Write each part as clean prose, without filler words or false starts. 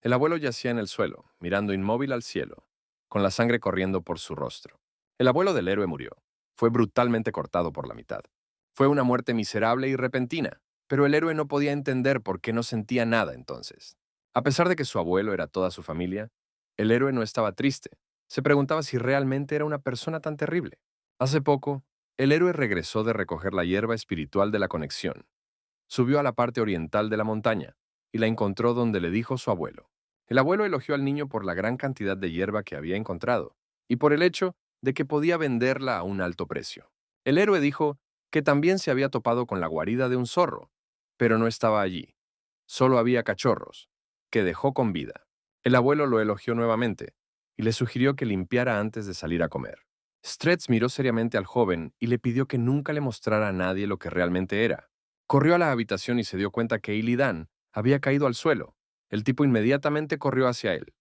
El abuelo yacía en el suelo, mirando inmóvil al cielo, con la sangre corriendo por su rostro. El abuelo del héroe murió. Fue brutalmente cortado por la mitad. Fue una muerte miserable y repentina, pero el héroe no podía entender por qué no sentía nada entonces. A pesar de que su abuelo era toda su familia, el héroe no estaba triste. Se preguntaba si realmente era una persona tan terrible. Hace poco, el héroe regresó de recoger la hierba espiritual de la conexión. Subió a la parte oriental de la montaña y la encontró donde le dijo su abuelo. El abuelo elogió al niño por la gran cantidad de hierba que había encontrado y por el hecho de que podía venderla a un alto precio. El héroe dijo que también se había topado con la guarida de un zorro, pero no estaba allí. Solo había cachorros, que dejó con vida. El abuelo lo elogió nuevamente y le sugirió que limpiara antes de salir a comer. Stretz miró seriamente al joven y le pidió que nunca le mostrara a nadie lo que realmente era. Corrió a la habitación y se dio cuenta que Illidan había caído al suelo. El tipo inmediatamente corrió hacia él.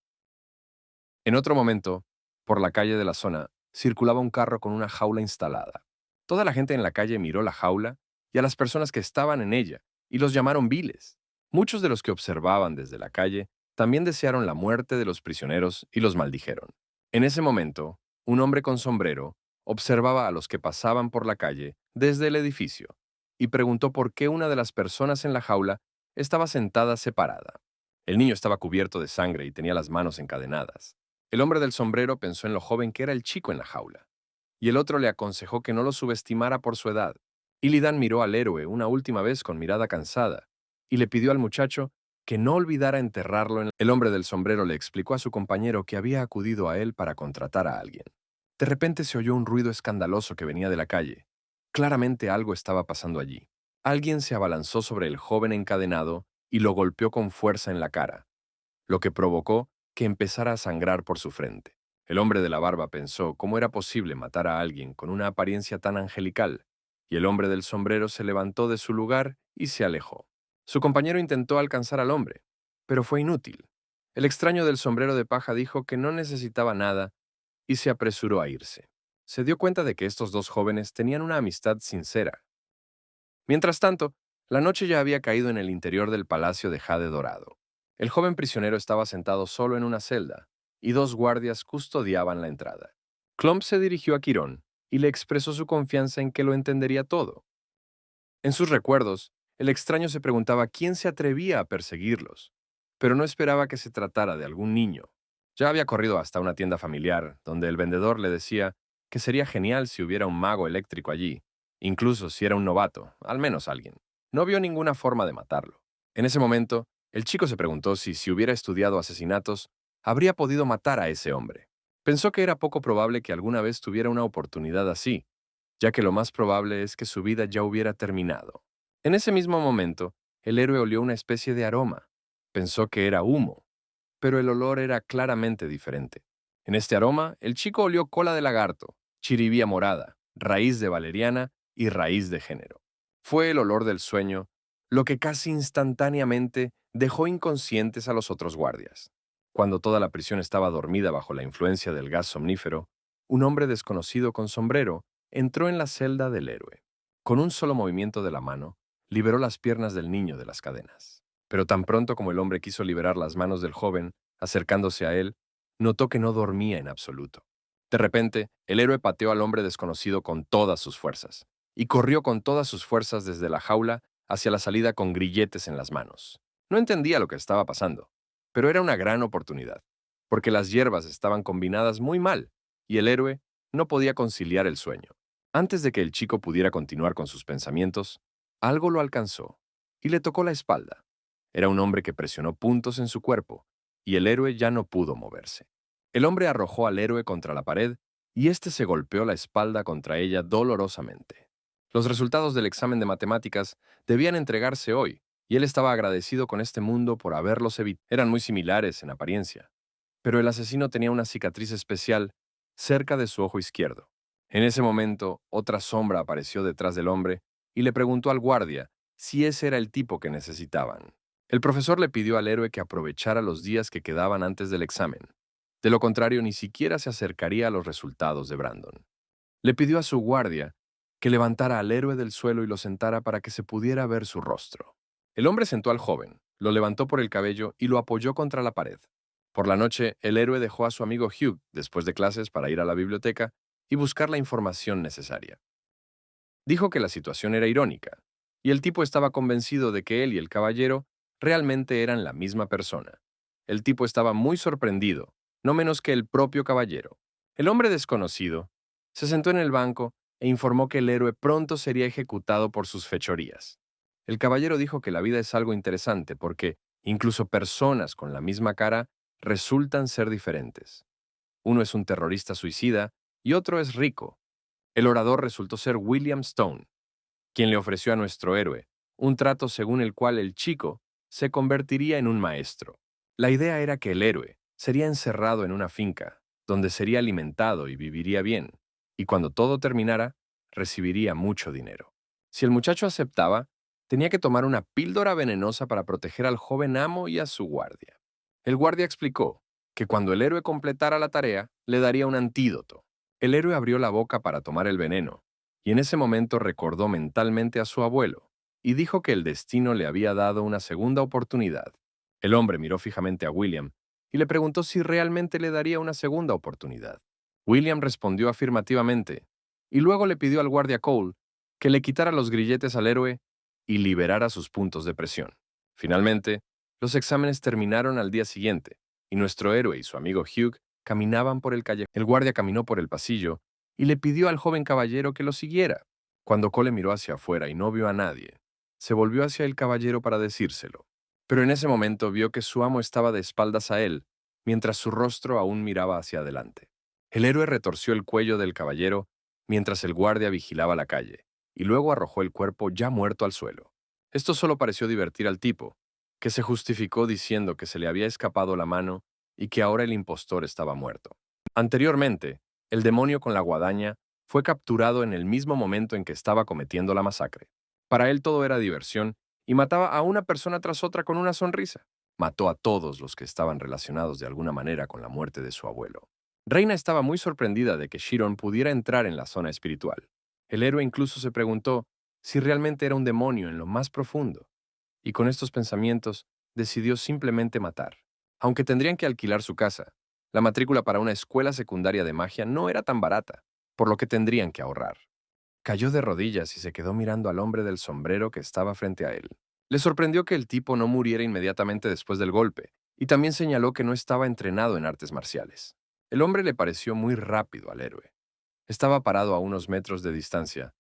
En otro momento, por la calle de la zona, circulaba un carro con una jaula instalada. Toda la gente en la calle miró la jaula y a las personas que estaban en ella y los llamaron viles. Muchos de los que observaban desde la calle también desearon la muerte de los prisioneros y los maldijeron. En ese momento, un hombre con sombrero observaba a los que pasaban por la calle desde el edificio y preguntó por qué una de las personas en la jaula estaba sentada separada. El niño estaba cubierto de sangre y tenía las manos encadenadas. El hombre del sombrero pensó en lo joven que era el chico en la jaula, y el otro le aconsejó que no lo subestimara por su edad. Illidan miró al héroe una última vez con mirada cansada, y le pidió al muchacho que no olvidara enterrarlo. El hombre del sombrero le explicó a su compañero que había acudido a él para contratar a alguien. De repente se oyó un ruido escandaloso que venía de la calle. Claramente algo estaba pasando allí. Alguien se abalanzó sobre el joven encadenado y lo golpeó con fuerza en la cara, lo que provocó que empezara a sangrar por su frente. El hombre de la barba pensó cómo era posible matar a alguien con una apariencia tan angelical, y el hombre del sombrero se levantó de su lugar y se alejó. Su compañero intentó alcanzar al hombre, pero fue inútil. El extraño del sombrero de paja dijo que no necesitaba nada y se apresuró a irse. Se dio cuenta de que estos dos jóvenes tenían una amistad sincera. Mientras tanto, la noche ya había caído en el interior del palacio de Jade Dorado. El joven prisionero estaba sentado solo en una celda, y dos guardias custodiaban la entrada. Klomp se dirigió a Quirón y le expresó su confianza en que lo entendería todo. En sus recuerdos, el extraño se preguntaba quién se atrevía a perseguirlos, pero no esperaba que se tratara de algún niño. Ya había corrido hasta una tienda familiar, donde el vendedor le decía que sería genial si hubiera un mago eléctrico allí, incluso si era un novato, al menos alguien. No vio ninguna forma de matarlo. En ese momento, el chico se preguntó si hubiera estudiado asesinatos, habría podido matar a ese hombre. Pensó que era poco probable que alguna vez tuviera una oportunidad así, ya que lo más probable es que su vida ya hubiera terminado. En ese mismo momento, el héroe olió una especie de aroma. Pensó que era humo, pero el olor era claramente diferente. En este aroma, el chico olió cola de lagarto, chiribía morada, raíz de valeriana y raíz de género. Fue el olor del sueño, lo que casi instantáneamente dejó inconscientes a los otros guardias. Cuando toda la prisión estaba dormida bajo la influencia del gas somnífero, un hombre desconocido con sombrero entró en la celda del héroe. Con un solo movimiento de la mano, liberó las piernas del niño de las cadenas. Pero tan pronto como el hombre quiso liberar las manos del joven, acercándose a él, notó que no dormía en absoluto. De repente, el héroe pateó al hombre desconocido con todas sus fuerzas, y corrió con todas sus fuerzas desde la jaula hacia la salida con grilletes en las manos. No entendía lo que estaba pasando, pero era una gran oportunidad, porque las hierbas estaban combinadas muy mal, y el héroe no podía conciliar el sueño. Antes de que el chico pudiera continuar con sus pensamientos, algo lo alcanzó y le tocó la espalda. Era un hombre que presionó puntos en su cuerpo, y el héroe ya no pudo moverse. El hombre arrojó al héroe contra la pared, y éste se golpeó la espalda contra ella dolorosamente. Los resultados del examen de matemáticas debían entregarse hoy, y él estaba agradecido con este mundo por haberlos evitado. Eran muy similares en apariencia, pero el asesino tenía una cicatriz especial cerca de su ojo izquierdo. En ese momento, otra sombra apareció detrás del hombre y le preguntó al guardia si ese era el tipo que necesitaban. El profesor le pidió al héroe que aprovechara los días que quedaban antes del examen. De lo contrario, ni siquiera se acercaría a los resultados de Brandon. Le pidió a su guardia que levantara al héroe del suelo y lo sentara para que se pudiera ver su rostro. El hombre sentó al joven, lo levantó por el cabello y lo apoyó contra la pared. Por la noche, el héroe dejó a su amigo Hugh después de clases para ir a la biblioteca y buscar la información necesaria. Dijo que la situación era irónica, y el tipo estaba convencido de que él y el caballero realmente eran la misma persona. El tipo estaba muy sorprendido, no menos que el propio caballero. El hombre desconocido se sentó en el banco e informó que el héroe pronto sería ejecutado por sus fechorías. El caballero dijo que la vida es algo interesante porque incluso personas con la misma cara resultan ser diferentes. Uno es un terrorista suicida y otro es rico. El orador resultó ser William Stone, quien le ofreció a nuestro héroe un trato según el cual el chico se convertiría en un maestro. La idea era que el héroe sería encerrado en una finca, donde sería alimentado y viviría bien, y cuando todo terminara, recibiría mucho dinero. Si el muchacho aceptaba, tenía que tomar una píldora venenosa para proteger al joven amo y a su guardia. El guardia explicó que cuando el héroe completara la tarea, le daría un antídoto. El héroe abrió la boca para tomar el veneno, y en ese momento recordó mentalmente a su abuelo, y dijo que el destino le había dado una segunda oportunidad. El hombre miró fijamente a William y le preguntó si realmente le daría una segunda oportunidad. William respondió afirmativamente, y luego le pidió al guardia Cole que le quitara los grilletes al héroe y liberara sus puntos de presión. Finalmente, los exámenes terminaron al día siguiente, y nuestro héroe y su amigo Hugh caminaban por el callejón. El guardia caminó por el pasillo y le pidió al joven caballero que lo siguiera. Cuando Cole miró hacia afuera y no vio a nadie, se volvió hacia el caballero para decírselo. Pero en ese momento vio que su amo estaba de espaldas a él, mientras su rostro aún miraba hacia adelante. El héroe retorció el cuello del caballero mientras el guardia vigilaba la calle, y luego arrojó el cuerpo ya muerto al suelo. Esto solo pareció divertir al tipo, que se justificó diciendo que se le había escapado la mano y que ahora el impostor estaba muerto. Anteriormente, el demonio con la guadaña fue capturado en el mismo momento en que estaba cometiendo la masacre. Para él todo era diversión y mataba a una persona tras otra con una sonrisa. Mató a todos los que estaban relacionados de alguna manera con la muerte de su abuelo. Reina estaba muy sorprendida de que Chiron pudiera entrar en la zona espiritual. El héroe incluso se preguntó si realmente era un demonio en lo más profundo, y con estos pensamientos decidió simplemente matar. Aunque tendrían que alquilar su casa, la matrícula para una escuela secundaria de magia no era tan barata, por lo que tendrían que ahorrar. Cayó de rodillas y se quedó mirando al hombre del sombrero que estaba frente a él. Le sorprendió que el tipo no muriera inmediatamente después del golpe, y también señaló que no estaba entrenado en artes marciales. El hombre le pareció muy rápido al héroe. Estaba parado a unos metros de distancia,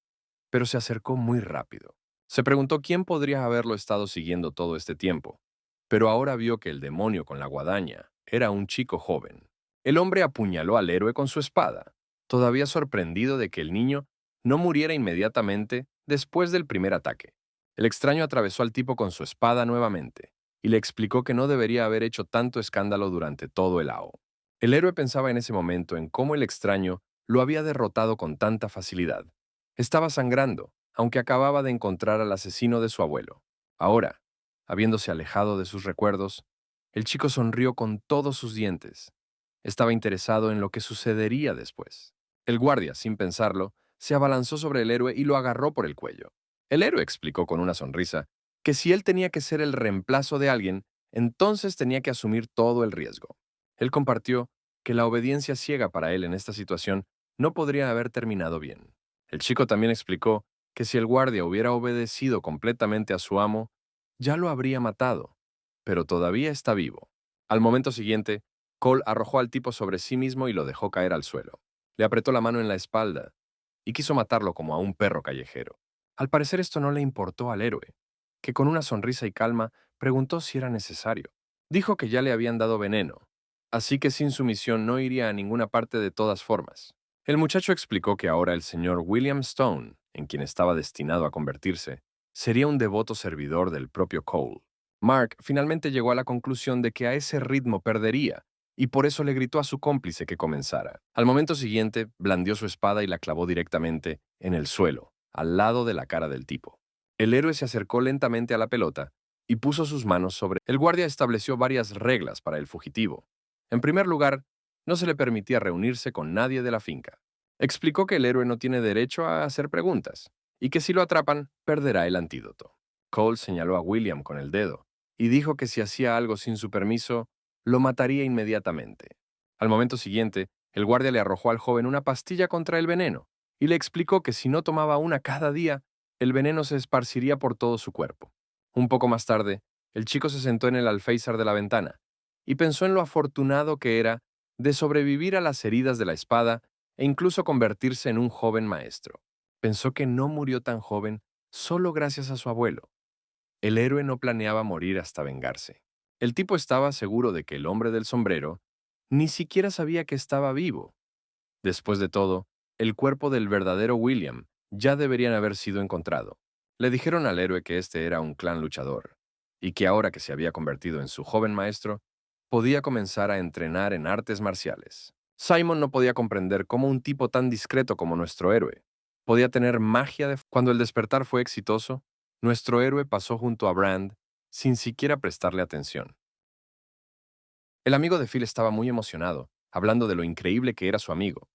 pero se acercó muy rápido. Se preguntó quién podría haberlo estado siguiendo todo este tiempo, pero ahora vio que el demonio con la guadaña era un chico joven. El hombre apuñaló al héroe con su espada, todavía sorprendido de que el niño no muriera inmediatamente después del primer ataque. El extraño atravesó al tipo con su espada nuevamente y le explicó que no debería haber hecho tanto escándalo durante todo el AO. El héroe pensaba en ese momento en cómo el extraño lo había derrotado con tanta facilidad. Estaba sangrando, aunque acababa de encontrar al asesino de su abuelo. Ahora, habiéndose alejado de sus recuerdos, el chico sonrió con todos sus dientes. Estaba interesado en lo que sucedería después. El guardia, sin pensarlo, se abalanzó sobre el héroe y lo agarró por el cuello. El héroe explicó con una sonrisa que si él tenía que ser el reemplazo de alguien, entonces tenía que asumir todo el riesgo. Él compartió que la obediencia ciega para él en esta situación no podría haber terminado bien. El chico también explicó que si el guardia hubiera obedecido completamente a su amo, ya lo habría matado, pero todavía está vivo. Al momento siguiente, Cole arrojó al tipo sobre sí mismo y lo dejó caer al suelo. Le apretó la mano en la espalda y quiso matarlo como a un perro callejero. Al parecer esto no le importó al héroe, que con una sonrisa y calma preguntó si era necesario. Dijo que ya le habían dado veneno, así que sin sumisión no iría a ninguna parte de todas formas. El muchacho explicó que ahora el señor William Stone, en quien estaba destinado a convertirse, sería un devoto servidor del propio Cole. Mark finalmente llegó a la conclusión de que a ese ritmo perdería, y por eso le gritó a su cómplice que comenzara. Al momento siguiente, blandió su espada y la clavó directamente en el suelo, al lado de la cara del tipo. El héroe se acercó lentamente a la pelota y puso sus manos sobre. El guardia estableció varias reglas para el fugitivo. En primer lugar, no se le permitía reunirse con nadie de la finca. Explicó que el héroe no tiene derecho a hacer preguntas y que si lo atrapan, perderá el antídoto. Cole señaló a William con el dedo y dijo que si hacía algo sin su permiso, lo mataría inmediatamente. Al momento siguiente, el guardia le arrojó al joven una pastilla contra el veneno y le explicó que si no tomaba una cada día, el veneno se esparciría por todo su cuerpo. Un poco más tarde, el chico se sentó en el alféizar de la ventana y pensó en lo afortunado que era de sobrevivir a las heridas de la espada e incluso convertirse en un joven maestro. Pensó que no murió tan joven solo gracias a su abuelo. El héroe no planeaba morir hasta vengarse. El tipo estaba seguro de que el hombre del sombrero ni siquiera sabía que estaba vivo. Después de todo, el cuerpo del verdadero William ya deberían haber sido encontrado. Le dijeron al héroe que este era un clan luchador, y que ahora que se había convertido en su joven maestro, podía comenzar a entrenar en artes marciales. Simon no podía comprender cómo un tipo tan discreto como nuestro héroe podía tener magia de... Cuando el despertar fue exitoso, nuestro héroe pasó junto a Brand sin siquiera prestarle atención. El amigo de Phil estaba muy emocionado, hablando de lo increíble que era su amigo.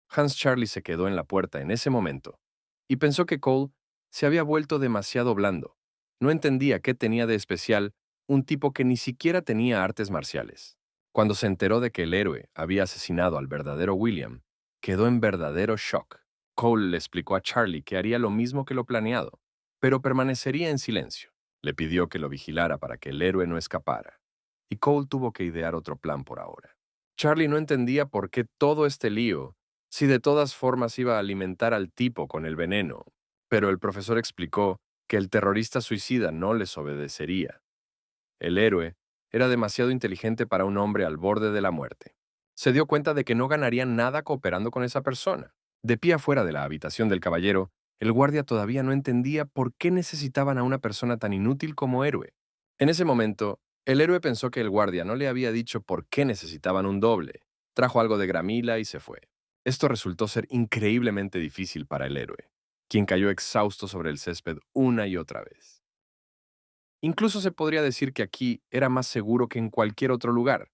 Hans Charlie se quedó en la puerta en ese momento y pensó que Cole se había vuelto demasiado blando. No entendía qué tenía de especial un tipo que ni siquiera tenía artes marciales. Cuando se enteró de que el héroe había asesinado al verdadero William, quedó en verdadero shock. Cole le explicó a Charlie que haría lo mismo que lo planeado, pero permanecería en silencio. Le pidió que lo vigilara para que el héroe no escapara, y Cole tuvo que idear otro plan por ahora. Charlie no entendía por qué todo este lío si de todas formas iba a alimentar al tipo con el veneno, pero el profesor explicó que el terrorista suicida no les obedecería. El héroe era demasiado inteligente para un hombre al borde de la muerte. Se dio cuenta de que no ganaría nada cooperando con esa persona. De pie afuera de la habitación del caballero, el guardia todavía no entendía por qué necesitaban a una persona tan inútil como héroe. En ese momento, el héroe pensó que el guardia no le había dicho por qué necesitaban un doble. Trajo algo de gramila y se fue. Esto resultó ser increíblemente difícil para el héroe, quien cayó exhausto sobre el césped una y otra vez. Incluso se podría decir que aquí era más seguro que en cualquier otro lugar,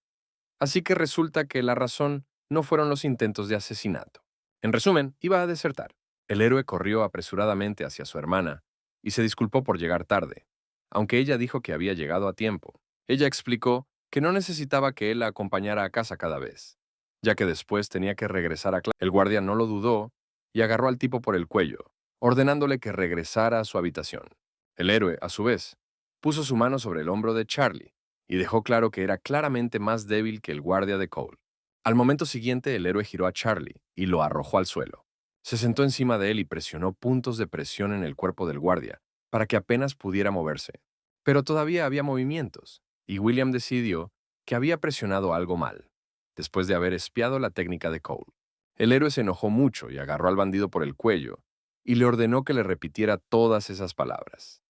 así que resulta que la razón no fueron los intentos de asesinato. En resumen, iba a desertar. El héroe corrió apresuradamente hacia su hermana y se disculpó por llegar tarde, aunque ella dijo que había llegado a tiempo. Ella explicó que no necesitaba que él la acompañara a casa cada vez, ya que después tenía que regresar a clase. El guardia no lo dudó y agarró al tipo por el cuello, ordenándole que regresara a su habitación. El héroe, a su vez, puso su mano sobre el hombro de Charlie y dejó claro que era claramente más débil que el guardia de Cole. Al momento siguiente, el héroe giró a Charlie y lo arrojó al suelo. Se sentó encima de él y presionó puntos de presión en el cuerpo del guardia para que apenas pudiera moverse. Pero todavía había movimientos, y William decidió que había presionado algo mal, después de haber espiado la técnica de Cole. El héroe se enojó mucho y agarró al bandido por el cuello y le ordenó que le repitiera todas esas palabras.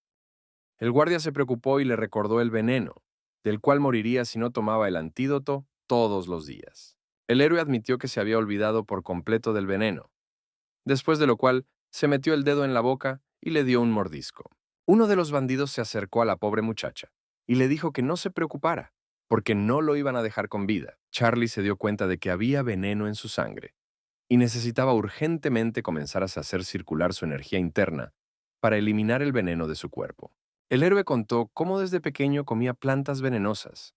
El guardia se preocupó y le recordó el veneno, del cual moriría si no tomaba el antídoto todos los días. El héroe admitió que se había olvidado por completo del veneno, después de lo cual se metió el dedo en la boca y le dio un mordisco. Uno de los bandidos se acercó a la pobre muchacha y le dijo que no se preocupara, porque no lo iban a dejar con vida. Charlie se dio cuenta de que había veneno en su sangre y necesitaba urgentemente comenzar a hacer circular su energía interna para eliminar el veneno de su cuerpo. El héroe contó cómo desde pequeño comía plantas venenosas,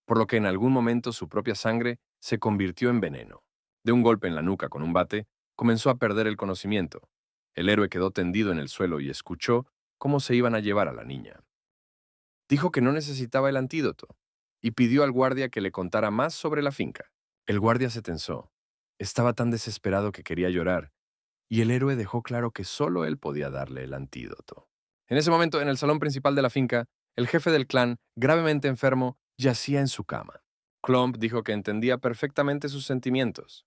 por lo que en algún momento su propia sangre se convirtió en veneno. De un golpe en la nuca con un bate, comenzó a perder el conocimiento. El héroe quedó tendido en el suelo y escuchó cómo se iban a llevar a la niña. Dijo que no necesitaba el antídoto y pidió al guardia que le contara más sobre la finca. El guardia se tensó. Estaba tan desesperado que quería llorar, y el héroe dejó claro que solo él podía darle el antídoto. En ese momento, en el salón principal de la finca, el jefe del clan, gravemente enfermo, yacía en su cama. Clump dijo que entendía perfectamente sus sentimientos,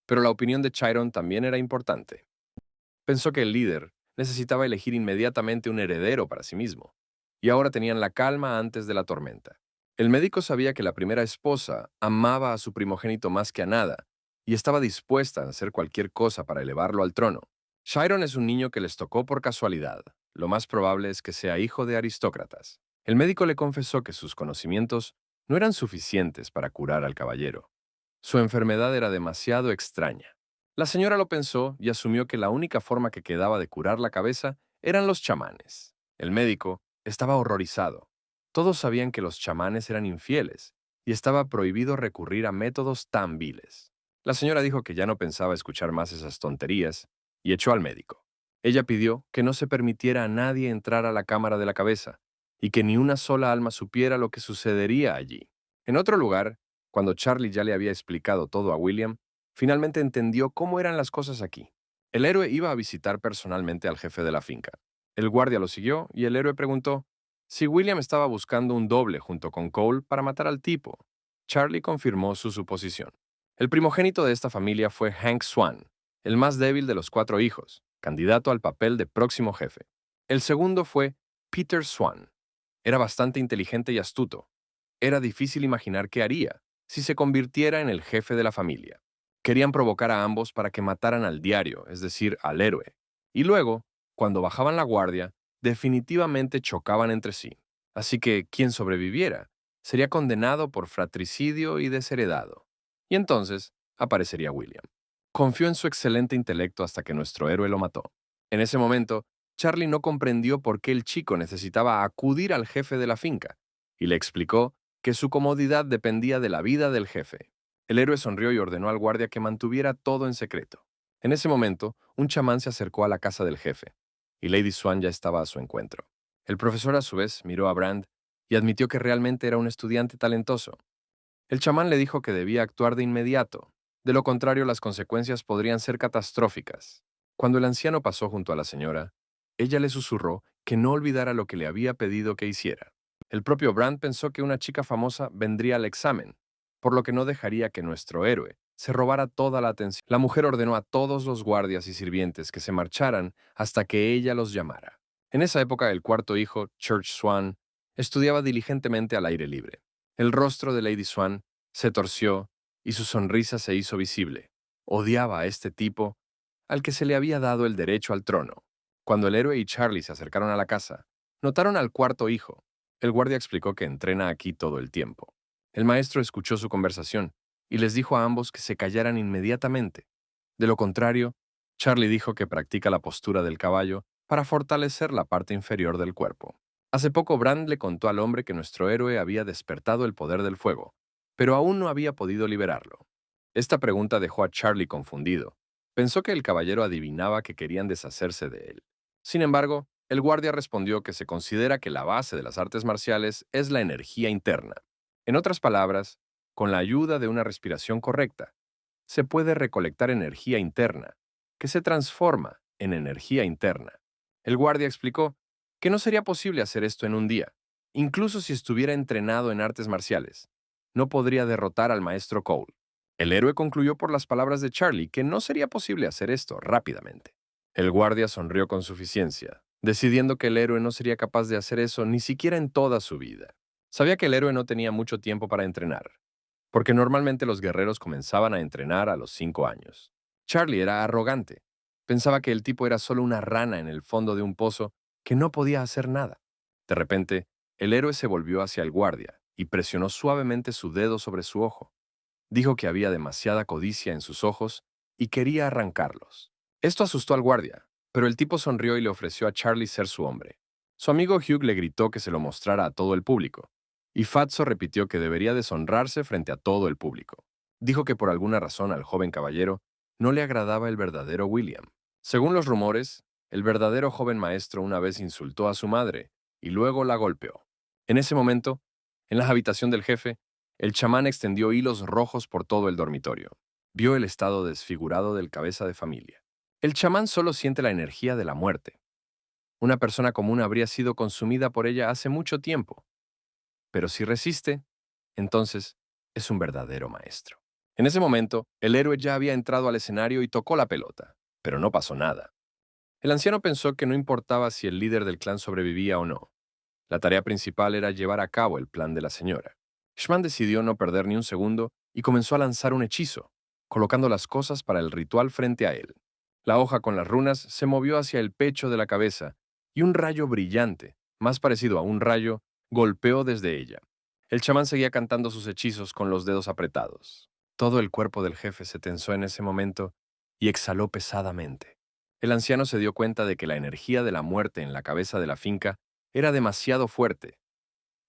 pero la opinión de Chiron también era importante. Pensó que el líder necesitaba elegir inmediatamente un heredero para sí mismo, y ahora tenían la calma antes de la tormenta. El médico sabía que la primera esposa amaba a su primogénito más que a nada, y estaba dispuesta a hacer cualquier cosa para elevarlo al trono. Chiron es un niño que les tocó por casualidad. Lo más probable es que sea hijo de aristócratas. El médico le confesó que sus conocimientos no eran suficientes para curar al caballero. Su enfermedad era demasiado extraña. La señora lo pensó y asumió que la única forma que quedaba de curar la cabeza eran los chamanes. El médico estaba horrorizado. Todos sabían que los chamanes eran infieles y estaba prohibido recurrir a métodos tan viles. La señora dijo que ya no pensaba escuchar más esas tonterías y echó al médico. Ella pidió que no se permitiera a nadie entrar a la cámara de la cabeza y que ni una sola alma supiera lo que sucedería allí. En otro lugar, cuando Charlie ya le había explicado todo a William, finalmente entendió cómo eran las cosas aquí. El héroe iba a visitar personalmente al jefe de la finca. El guardia lo siguió y el héroe preguntó si William estaba buscando un doble junto con Cole para matar al tipo. Charlie confirmó su suposición. El primogénito de esta familia fue Hank Swan, el más débil de los 4 hijos, candidato al papel de próximo jefe. El segundo fue Peter Swan. Era bastante inteligente y astuto. Era difícil imaginar qué haría si se convirtiera en el jefe de la familia. Querían provocar a ambos para que mataran al diario, es decir, al héroe. Y luego, cuando bajaban la guardia, definitivamente chocaban entre sí. Así que quien sobreviviera sería condenado por fratricidio y desheredado. Y entonces aparecería William. Confió en su excelente intelecto hasta que nuestro héroe lo mató. En ese momento, Charlie no comprendió por qué el chico necesitaba acudir al jefe de la finca y le explicó que su comodidad dependía de la vida del jefe. El héroe sonrió y ordenó al guardia que mantuviera todo en secreto. En ese momento, un chamán se acercó a la casa del jefe, y Lady Swan ya estaba a su encuentro. El profesor, a su vez, miró a Brand y admitió que realmente era un estudiante talentoso. El chamán le dijo que debía actuar de inmediato, de lo contrario las consecuencias podrían ser catastróficas. Cuando el anciano pasó junto a la señora, ella le susurró que no olvidara lo que le había pedido que hiciera. El propio Brand pensó que una chica famosa vendría al examen, por lo que no dejaría que nuestro héroe se robara toda la atención. La mujer ordenó a todos los guardias y sirvientes que se marcharan hasta que ella los llamara. En esa época, el cuarto hijo, Church Swan, estudiaba diligentemente al aire libre. El rostro de Lady Swan se torció y su sonrisa se hizo visible. Odiaba a este tipo al que se le había dado el derecho al trono. Cuando el héroe y Charlie se acercaron a la casa, notaron al cuarto hijo. El guardia explicó que entrena aquí todo el tiempo. El maestro escuchó su conversación y les dijo a ambos que se callaran inmediatamente. De lo contrario, Charlie dijo que practica la postura del caballo para fortalecer la parte inferior del cuerpo. Hace poco Brand le contó al hombre que nuestro héroe había despertado el poder del fuego, pero aún no había podido liberarlo. Esta pregunta dejó a Charlie confundido. Pensó que el caballero adivinaba que querían deshacerse de él. Sin embargo, el guardia respondió que se considera que la base de las artes marciales es la energía interna. En otras palabras, con la ayuda de una respiración correcta, se puede recolectar energía interna, que se transforma en energía interna. El guardia explicó que no sería posible hacer esto en un día, incluso si estuviera entrenado en artes marciales. No podría derrotar al maestro Cole. El héroe concluyó por las palabras de Charlie que no sería posible hacer esto rápidamente. El guardia sonrió con suficiencia, decidiendo que el héroe no sería capaz de hacer eso ni siquiera en toda su vida. Sabía que el héroe no tenía mucho tiempo para entrenar, porque normalmente los guerreros comenzaban a entrenar a los 5 años. Charlie era arrogante. Pensaba que el tipo era solo una rana en el fondo de un pozo que no podía hacer nada. De repente, el héroe se volvió hacia el guardia y presionó suavemente su dedo sobre su ojo. Dijo que había demasiada codicia en sus ojos y quería arrancarlos. Esto asustó al guardia, pero el tipo sonrió y le ofreció a Charlie ser su hombre. Su amigo Hugh le gritó que se lo mostrara a todo el público, y Fatso repitió que debería deshonrarse frente a todo el público. Dijo que por alguna razón al joven caballero no le agradaba el verdadero William. Según los rumores, el verdadero joven maestro una vez insultó a su madre y luego la golpeó. En ese momento, en la habitación del jefe, el chamán extendió hilos rojos por todo el dormitorio. Vio el estado desfigurado del cabeza de familia. El chamán solo siente la energía de la muerte. Una persona común habría sido consumida por ella hace mucho tiempo. Pero si resiste, entonces es un verdadero maestro. En ese momento, el héroe ya había entrado al escenario y tocó la pelota, pero no pasó nada. El anciano pensó que no importaba si el líder del clan sobrevivía o no. La tarea principal era llevar a cabo el plan de la señora. Shman decidió no perder ni un segundo y comenzó a lanzar un hechizo, colocando las cosas para el ritual frente a él. La hoja con las runas se movió hacia el pecho de la cabeza y un rayo brillante, más parecido a un rayo, golpeó desde ella. El chamán seguía cantando sus hechizos con los dedos apretados. Todo el cuerpo del jefe se tensó en ese momento y exhaló pesadamente. El anciano se dio cuenta de que la energía de la muerte en la cabeza de la finca era demasiado fuerte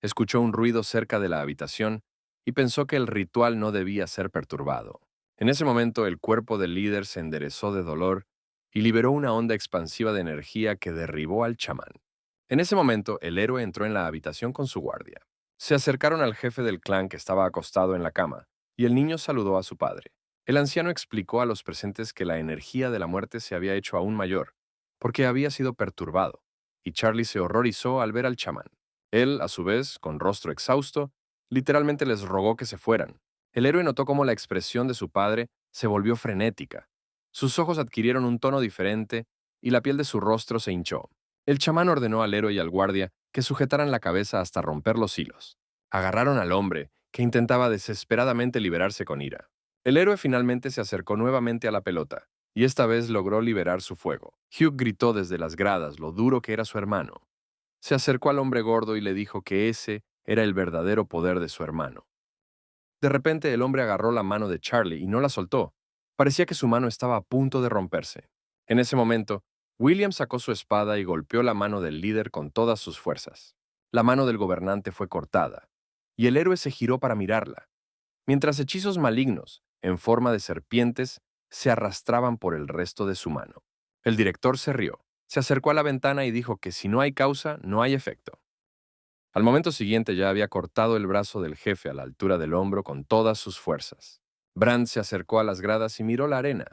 Escuchó un ruido cerca de la habitación y pensó que el ritual no debía ser perturbado. En ese momento, el cuerpo del líder se enderezó de dolor y liberó una onda expansiva de energía que derribó al chamán. En ese momento, el héroe entró en la habitación con su guardia. Se acercaron al jefe del clan que estaba acostado en la cama, y el niño saludó a su padre. El anciano explicó a los presentes que la energía de la muerte se había hecho aún mayor, porque había sido perturbado, y Charlie se horrorizó al ver al chamán. Él, a su vez, con rostro exhausto, literalmente les rogó que se fueran. El héroe notó cómo la expresión de su padre se volvió frenética. Sus ojos adquirieron un tono diferente y la piel de su rostro se hinchó. El chamán ordenó al héroe y al guardia que sujetaran la cabeza hasta romper los hilos. Agarraron al hombre, que intentaba desesperadamente liberarse con ira. El héroe finalmente se acercó nuevamente a la pelota, y esta vez logró liberar su fuego. Hugh gritó desde las gradas lo duro que era su hermano. Se acercó al hombre gordo y le dijo que ese era el verdadero poder de su hermano. De repente el hombre agarró la mano de Charlie y no la soltó. Parecía que su mano estaba a punto de romperse. En ese momento, William sacó su espada y golpeó la mano del líder con todas sus fuerzas. La mano del gobernante fue cortada, y el héroe se giró para mirarla, mientras hechizos malignos, en forma de serpientes, se arrastraban por el resto de su mano. El director se rió, se acercó a la ventana y dijo que si no hay causa, no hay efecto. Al momento siguiente ya había cortado el brazo del jefe a la altura del hombro con todas sus fuerzas. Brand se acercó a las gradas y miró la arena.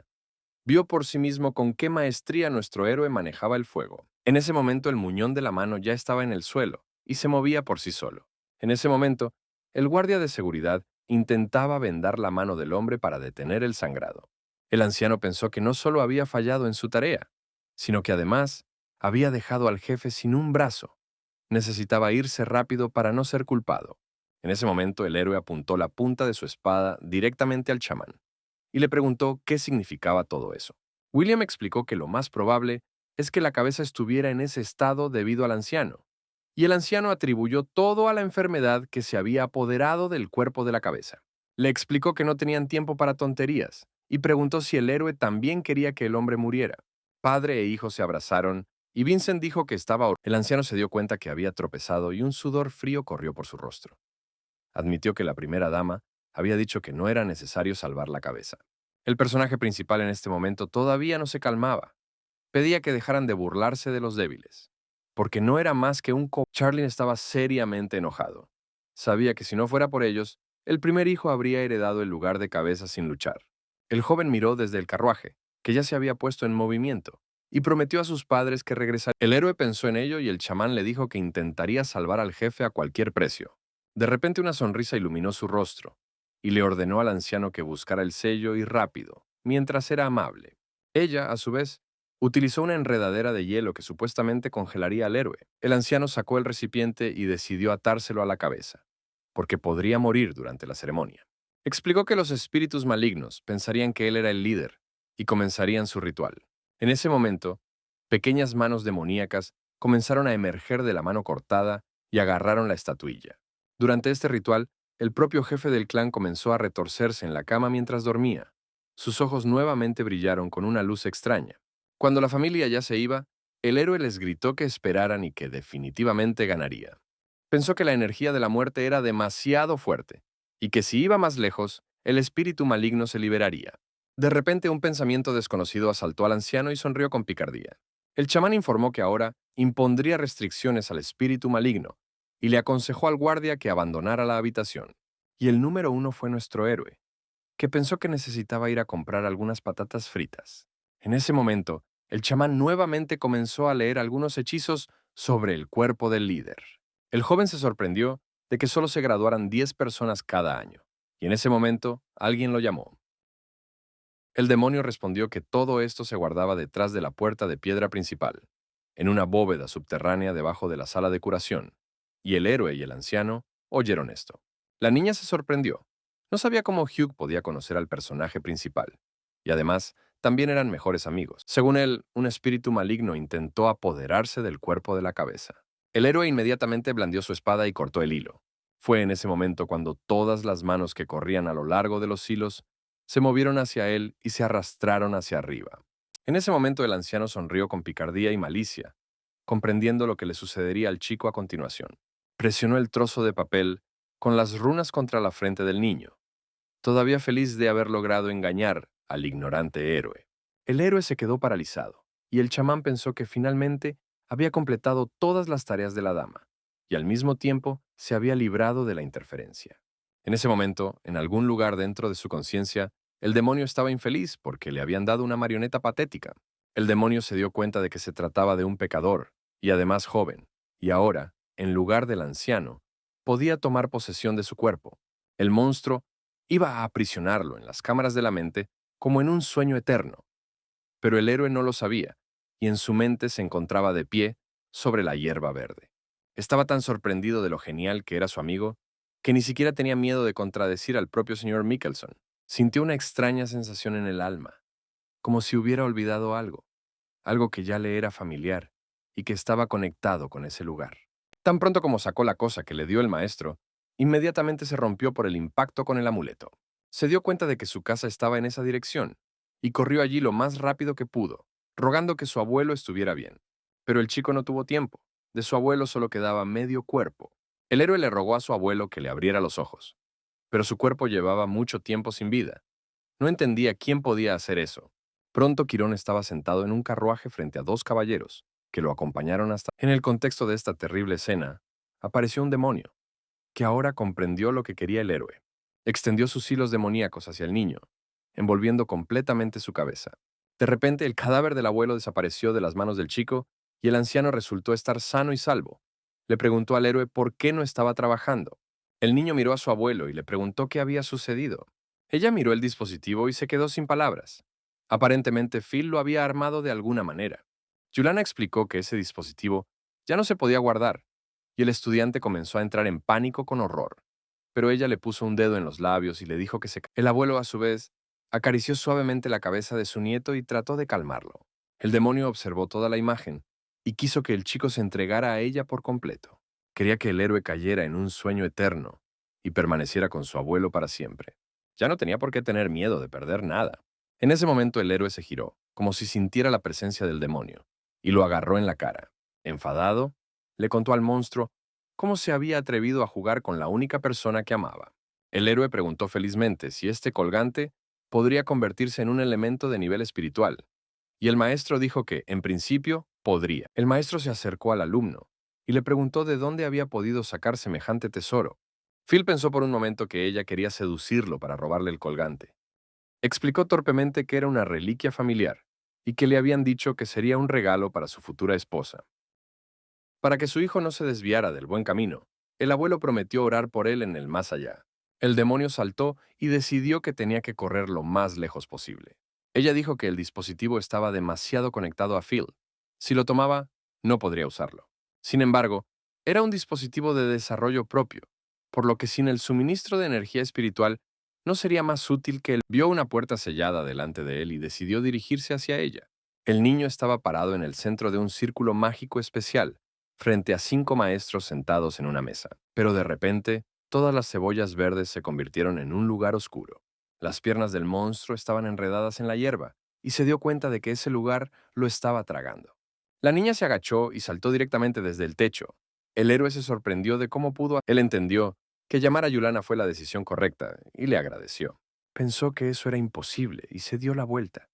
Vio por sí mismo con qué maestría nuestro héroe manejaba el fuego. En ese momento el muñón de la mano ya estaba en el suelo y se movía por sí solo. En ese momento, el guardia de seguridad intentaba vendar la mano del hombre para detener el sangrado. El anciano pensó que no solo había fallado en su tarea, sino que además había dejado al jefe sin un brazo. Necesitaba irse rápido para no ser culpado. En ese momento el héroe apuntó la punta de su espada directamente al chamán y le preguntó qué significaba todo eso. William explicó que lo más probable es que la cabeza estuviera en ese estado debido al anciano, y el anciano atribuyó todo a la enfermedad que se había apoderado del cuerpo de la cabeza. Le explicó que no tenían tiempo para tonterías, y preguntó si el héroe también quería que el hombre muriera. Padre e hijo se abrazaron, y Vincent dijo que estaba. El anciano se dio cuenta que había tropezado y un sudor frío corrió por su rostro. Admitió que la primera dama había dicho que no era necesario salvar la cabeza. El personaje principal en este momento todavía no se calmaba. Pedía que dejaran de burlarse de los débiles, porque no era más que un Charlie estaba seriamente enojado. Sabía que si no fuera por ellos, el primer hijo habría heredado el lugar de cabeza sin luchar. El joven miró desde el carruaje, que ya se había puesto en movimiento, y prometió a sus padres que regresaría. El héroe pensó en ello y el chamán le dijo que intentaría salvar al jefe a cualquier precio. De repente una sonrisa iluminó su rostro, y le ordenó al anciano que buscara el sello y rápido, mientras era amable. Ella, a su vez, utilizó una enredadera de hielo que supuestamente congelaría al héroe. El anciano sacó el recipiente y decidió atárselo a la cabeza, porque podría morir durante la ceremonia. Explicó que los espíritus malignos pensarían que él era el líder y comenzarían su ritual. En ese momento, pequeñas manos demoníacas comenzaron a emerger de la mano cortada y agarraron la estatuilla. Durante este ritual, el propio jefe del clan comenzó a retorcerse en la cama mientras dormía. Sus ojos nuevamente brillaron con una luz extraña. Cuando la familia ya se iba, el héroe les gritó que esperaran y que definitivamente ganaría. Pensó que la energía de la muerte era demasiado fuerte y que si iba más lejos, el espíritu maligno se liberaría. De repente un pensamiento desconocido asaltó al anciano y sonrió con picardía. El chamán informó que ahora impondría restricciones al espíritu maligno y le aconsejó al guardia que abandonara la habitación. Y el número uno fue nuestro héroe, que pensó que necesitaba ir a comprar algunas patatas fritas. En ese momento, el chamán nuevamente comenzó a leer algunos hechizos sobre el cuerpo del líder. El joven se sorprendió de que solo se graduaran 10 personas cada año, y en ese momento alguien lo llamó. El demonio respondió que todo esto se guardaba detrás de la puerta de piedra principal, en una bóveda subterránea debajo de la sala de curación, y el héroe y el anciano oyeron esto. La niña se sorprendió. No sabía cómo Hugh podía conocer al personaje principal, y además, también eran mejores amigos. Según él, un espíritu maligno intentó apoderarse del cuerpo de la cabeza. El héroe inmediatamente blandió su espada y cortó el hilo. Fue en ese momento cuando todas las manos que corrían a lo largo de los hilos se movieron hacia él y se arrastraron hacia arriba. En ese momento el anciano sonrió con picardía y malicia, comprendiendo lo que le sucedería al chico a continuación. Presionó el trozo de papel con las runas contra la frente del niño, todavía feliz de haber logrado engañar al ignorante héroe. El héroe se quedó paralizado, y el chamán pensó que finalmente había completado todas las tareas de la dama, y al mismo tiempo se había librado de la interferencia. En ese momento, en algún lugar dentro de su conciencia, el demonio estaba infeliz porque le habían dado una marioneta patética. El demonio se dio cuenta de que se trataba de un pecador, y además joven, y ahora, en lugar del anciano, podía tomar posesión de su cuerpo. El monstruo iba a aprisionarlo en las cámaras de la mente como en un sueño eterno, pero el héroe no lo sabía, y en su mente se encontraba de pie sobre la hierba verde. Estaba tan sorprendido de lo genial que era su amigo, que ni siquiera tenía miedo de contradecir al propio señor Mickelson. Sintió una extraña sensación en el alma, como si hubiera olvidado algo que ya le era familiar y que estaba conectado con ese lugar. Tan pronto como sacó la cosa que le dio el maestro, inmediatamente se rompió por el impacto con el amuleto. Se dio cuenta de que su casa estaba en esa dirección y corrió allí lo más rápido que pudo, rogando que su abuelo estuviera bien. Pero el chico no tuvo tiempo. De su abuelo solo quedaba medio cuerpo. El héroe le rogó a su abuelo que le abriera los ojos, pero su cuerpo llevaba mucho tiempo sin vida. No entendía quién podía hacer eso. Pronto Quirón estaba sentado en un carruaje frente a dos caballeros, que lo acompañaron hasta... En el contexto de esta terrible escena, apareció un demonio, que ahora comprendió lo que quería el héroe. Extendió sus hilos demoníacos hacia el niño, envolviendo completamente su cabeza. De repente, el cadáver del abuelo desapareció de las manos del chico y el anciano resultó estar sano y salvo. Le preguntó al héroe por qué no estaba trabajando. El niño miró a su abuelo y le preguntó qué había sucedido. Ella miró el dispositivo y se quedó sin palabras. Aparentemente, Phil lo había armado de alguna manera. Juliana explicó que ese dispositivo ya no se podía guardar, y el estudiante comenzó a entrar en pánico con horror. Pero ella le puso un dedo en los labios y le dijo que se... El abuelo, a su vez, acarició suavemente la cabeza de su nieto y trató de calmarlo. El demonio observó toda la imagen y quiso que el chico se entregara a ella por completo. Quería que el héroe cayera en un sueño eterno y permaneciera con su abuelo para siempre. Ya no tenía por qué tener miedo de perder nada. En ese momento el héroe se giró, como si sintiera la presencia del demonio, y lo agarró en la cara. Enfadado, le contó al monstruo cómo se había atrevido a jugar con la única persona que amaba. El héroe preguntó felizmente si este colgante podría convertirse en un elemento de nivel espiritual, y el maestro dijo que, en principio, podría. El maestro se acercó al alumno y le preguntó de dónde había podido sacar semejante tesoro. Phil pensó por un momento que ella quería seducirlo para robarle el colgante. Explicó torpemente que era una reliquia familiar y que le habían dicho que sería un regalo para su futura esposa. Para que su hijo no se desviara del buen camino, el abuelo prometió orar por él en el más allá. El demonio saltó y decidió que tenía que correr lo más lejos posible. Ella dijo que el dispositivo estaba demasiado conectado a Phil. Si lo tomaba, no podría usarlo. Sin embargo, era un dispositivo de desarrollo propio, por lo que sin el suministro de energía espiritual no sería más útil que él. Vio una puerta sellada delante de él y decidió dirigirse hacia ella. El niño estaba parado en el centro de un círculo mágico especial, frente a 5 maestros sentados en una mesa. Pero de repente, todas las cebollas verdes se convirtieron en un lugar oscuro. Las piernas del monstruo estaban enredadas en la hierba, y se dio cuenta de que ese lugar lo estaba tragando. La niña se agachó y saltó directamente desde el techo. El héroe se sorprendió de cómo pudo. Él entendió que llamar a Yulana fue la decisión correcta y le agradeció. Pensó que eso era imposible y se dio la vuelta.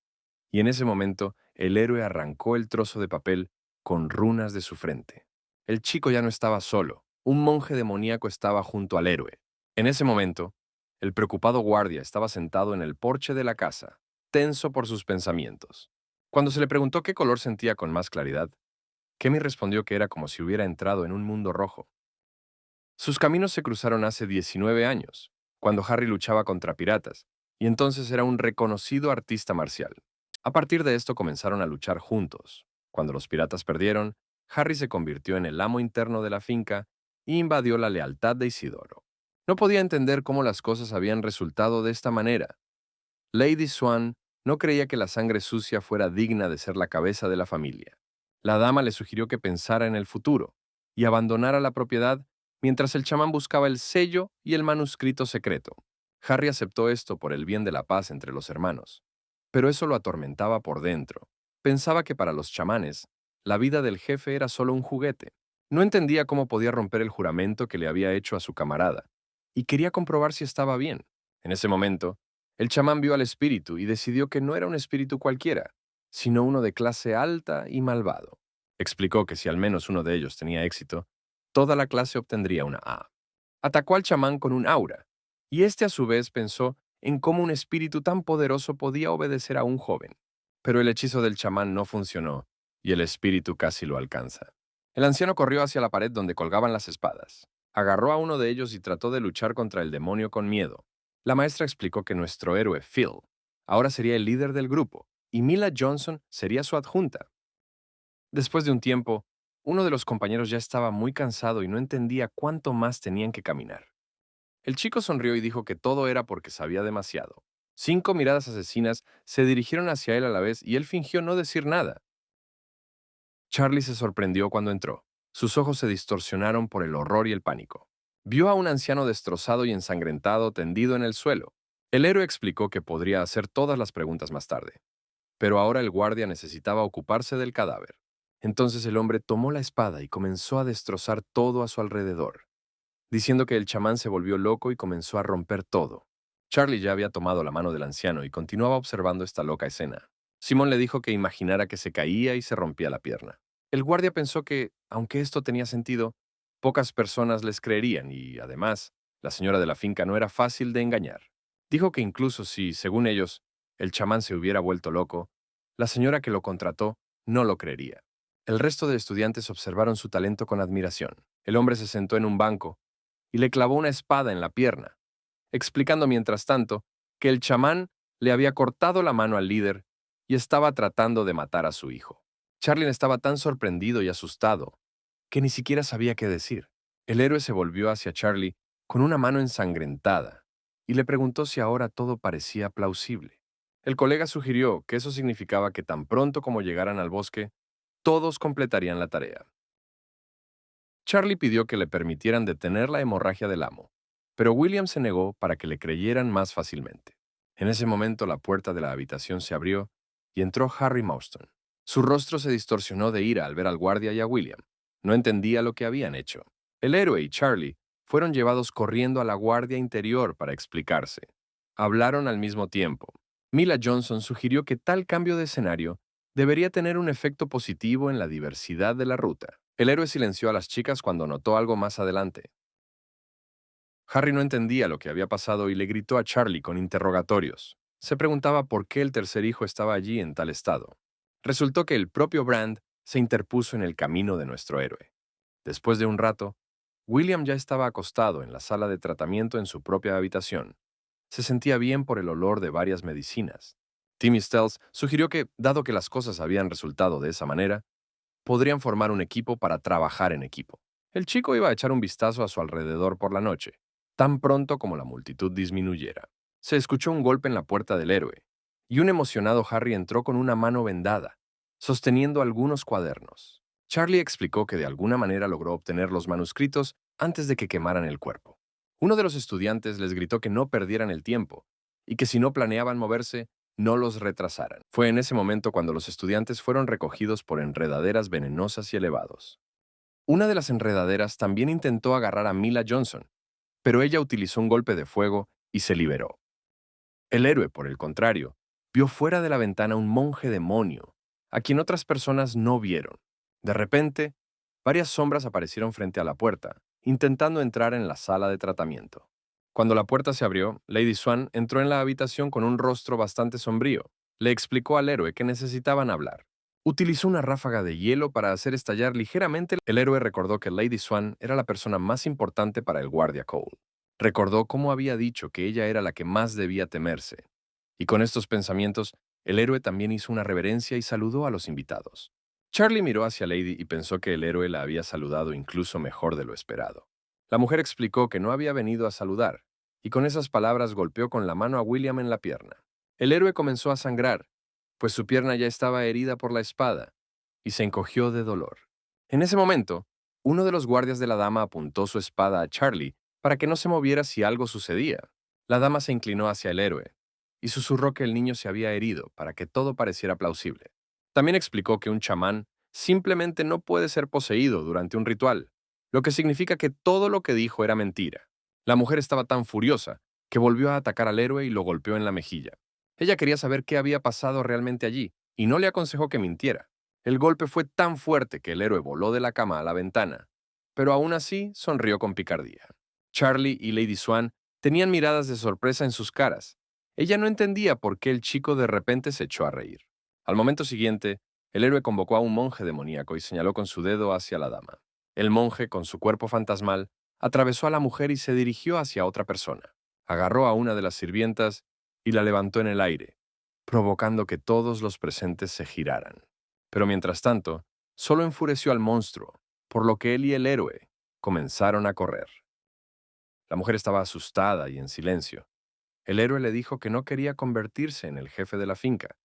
Y en ese momento, el héroe arrancó el trozo de papel con runas de su frente. El chico ya no estaba solo. Un monje demoníaco estaba junto al héroe. En ese momento, el preocupado guardia estaba sentado en el porche de la casa, tenso por sus pensamientos. Cuando se le preguntó qué color sentía con más claridad, Kemi respondió que era como si hubiera entrado en un mundo rojo. Sus caminos se cruzaron hace 19 años, cuando Harry luchaba contra piratas, y entonces era un reconocido artista marcial. A partir de esto comenzaron a luchar juntos. Cuando los piratas perdieron, Harry se convirtió en el amo interno de la finca y invadió la lealtad de Isidoro. No podía entender cómo las cosas habían resultado de esta manera. Lady Swan no creía que la sangre sucia fuera digna de ser la cabeza de la familia. La dama le sugirió que pensara en el futuro y abandonara la propiedad mientras el chamán buscaba el sello y el manuscrito secreto. Harry aceptó esto por el bien de la paz entre los hermanos, pero eso lo atormentaba por dentro. Pensaba que para los chamanes, la vida del jefe era solo un juguete. No entendía cómo podía romper el juramento que le había hecho a su camarada, y quería comprobar si estaba bien. En ese momento, el chamán vio al espíritu y decidió que no era un espíritu cualquiera, sino uno de clase alta y malvado. Explicó que si al menos uno de ellos tenía éxito, toda la clase obtendría una A. Atacó al chamán con un aura, y este a su vez pensó en cómo un espíritu tan poderoso podía obedecer a un joven. Pero el hechizo del chamán no funcionó, y el espíritu casi lo alcanza. El anciano corrió hacia la pared donde colgaban las espadas. Agarró a uno de ellos y trató de luchar contra el demonio con miedo. La maestra explicó que nuestro héroe, Phil, ahora sería el líder del grupo, y Mila Johnson sería su adjunta. Después de un tiempo, uno de los compañeros ya estaba muy cansado y no entendía cuánto más tenían que caminar. El chico sonrió y dijo que todo era porque sabía demasiado. 5 miradas asesinas se dirigieron hacia él a la vez y él fingió no decir nada. Charlie se sorprendió cuando entró. Sus ojos se distorsionaron por el horror y el pánico. Vio a un anciano destrozado y ensangrentado tendido en el suelo. El héroe explicó que podría hacer todas las preguntas más tarde, pero ahora el guardia necesitaba ocuparse del cadáver. Entonces el hombre tomó la espada y comenzó a destrozar todo a su alrededor, diciendo que el chamán se volvió loco y comenzó a romper todo. Charlie ya había tomado la mano del anciano y continuaba observando esta loca escena. Simón le dijo que imaginara que se caía y se rompía la pierna. El guardia pensó que, aunque esto tenía sentido, pocas personas les creerían y, además, la señora de la finca no era fácil de engañar. Dijo que incluso si, según ellos, el chamán se hubiera vuelto loco, la señora que lo contrató no lo creería. El resto de estudiantes observaron su talento con admiración. El hombre se sentó en un banco y le clavó una espada en la pierna, explicando mientras tanto que el chamán le había cortado la mano al líder y estaba tratando de matar a su hijo. Charlie estaba tan sorprendido y asustado que ni siquiera sabía qué decir. El héroe se volvió hacia Charlie con una mano ensangrentada y le preguntó si ahora todo parecía plausible. El colega sugirió que eso significaba que tan pronto como llegaran al bosque, todos completarían la tarea. Charlie pidió que le permitieran detener la hemorragia del amo, pero William se negó para que le creyeran más fácilmente. En ese momento la puerta de la habitación se abrió y entró Harry Mauston. Su rostro se distorsionó de ira al ver al guardia y a William. No entendía lo que habían hecho. El héroe y Charlie fueron llevados corriendo a la guardia interior para explicarse. Hablaron al mismo tiempo. Mila Johnson sugirió que tal cambio de escenario debería tener un efecto positivo en la diversidad de la ruta. El héroe silenció a las chicas cuando notó algo más adelante. Harry no entendía lo que había pasado y le gritó a Charlie con interrogatorios. Se preguntaba por qué el tercer hijo estaba allí en tal estado. Resultó que el propio Brand se interpuso en el camino de nuestro héroe. Después de un rato, William ya estaba acostado en la sala de tratamiento en su propia habitación. Se sentía bien por el olor de varias medicinas. Timmy Stells sugirió que, dado que las cosas habían resultado de esa manera, podrían formar un equipo para trabajar en equipo. El chico iba a echar un vistazo a su alrededor por la noche, tan pronto como la multitud disminuyera. Se escuchó un golpe en la puerta del héroe, y un emocionado Harry entró con una mano vendada, sosteniendo algunos cuadernos. Charlie explicó que de alguna manera logró obtener los manuscritos antes de que quemaran el cuerpo. Uno de los estudiantes les gritó que no perdieran el tiempo, y que si no planeaban moverse, no los retrasaran. Fue en ese momento cuando los estudiantes fueron recogidos por enredaderas venenosas y elevados. Una de las enredaderas también intentó agarrar a Mila Johnson, pero ella utilizó un golpe de fuego y se liberó. El héroe, por el contrario, vio fuera de la ventana un monje demonio, a quien otras personas no vieron. De repente, varias sombras aparecieron frente a la puerta, intentando entrar en la sala de tratamiento. Cuando la puerta se abrió, Lady Swan entró en la habitación con un rostro bastante sombrío. Le explicó al héroe que necesitaban hablar. Utilizó una ráfaga de hielo para hacer estallar ligeramente. El héroe recordó que Lady Swan era la persona más importante para el guardia Cole. Recordó cómo había dicho que ella era la que más debía temerse. Y con estos pensamientos, el héroe también hizo una reverencia y saludó a los invitados. Charlie miró hacia Lady y pensó que el héroe la había saludado incluso mejor de lo esperado. La mujer explicó que no había venido a saludar, y con esas palabras golpeó con la mano a William en la pierna. El héroe comenzó a sangrar, pues su pierna ya estaba herida por la espada, y se encogió de dolor. En ese momento, uno de los guardias de la dama apuntó su espada a Charlie para que no se moviera si algo sucedía. La dama se inclinó hacia el héroe y susurró que el niño se había herido para que todo pareciera plausible. También explicó que un chamán simplemente no puede ser poseído durante un ritual, lo que significa que todo lo que dijo era mentira. La mujer estaba tan furiosa que volvió a atacar al héroe y lo golpeó en la mejilla. Ella quería saber qué había pasado realmente allí, y no le aconsejó que mintiera. El golpe fue tan fuerte que el héroe voló de la cama a la ventana, pero aún así sonrió con picardía. Charlie y Lady Swan tenían miradas de sorpresa en sus caras. Ella no entendía por qué el chico de repente se echó a reír. Al momento siguiente, el héroe convocó a un monje demoníaco y señaló con su dedo hacia la dama. El monje, con su cuerpo fantasmal, atravesó a la mujer y se dirigió hacia otra persona. Agarró a una de las sirvientas y la levantó en el aire, provocando que todos los presentes se giraran. Pero mientras tanto, solo enfureció al monstruo, por lo que él y el héroe comenzaron a correr. La mujer estaba asustada y en silencio. El héroe le dijo que no quería convertirse en el jefe de la finca,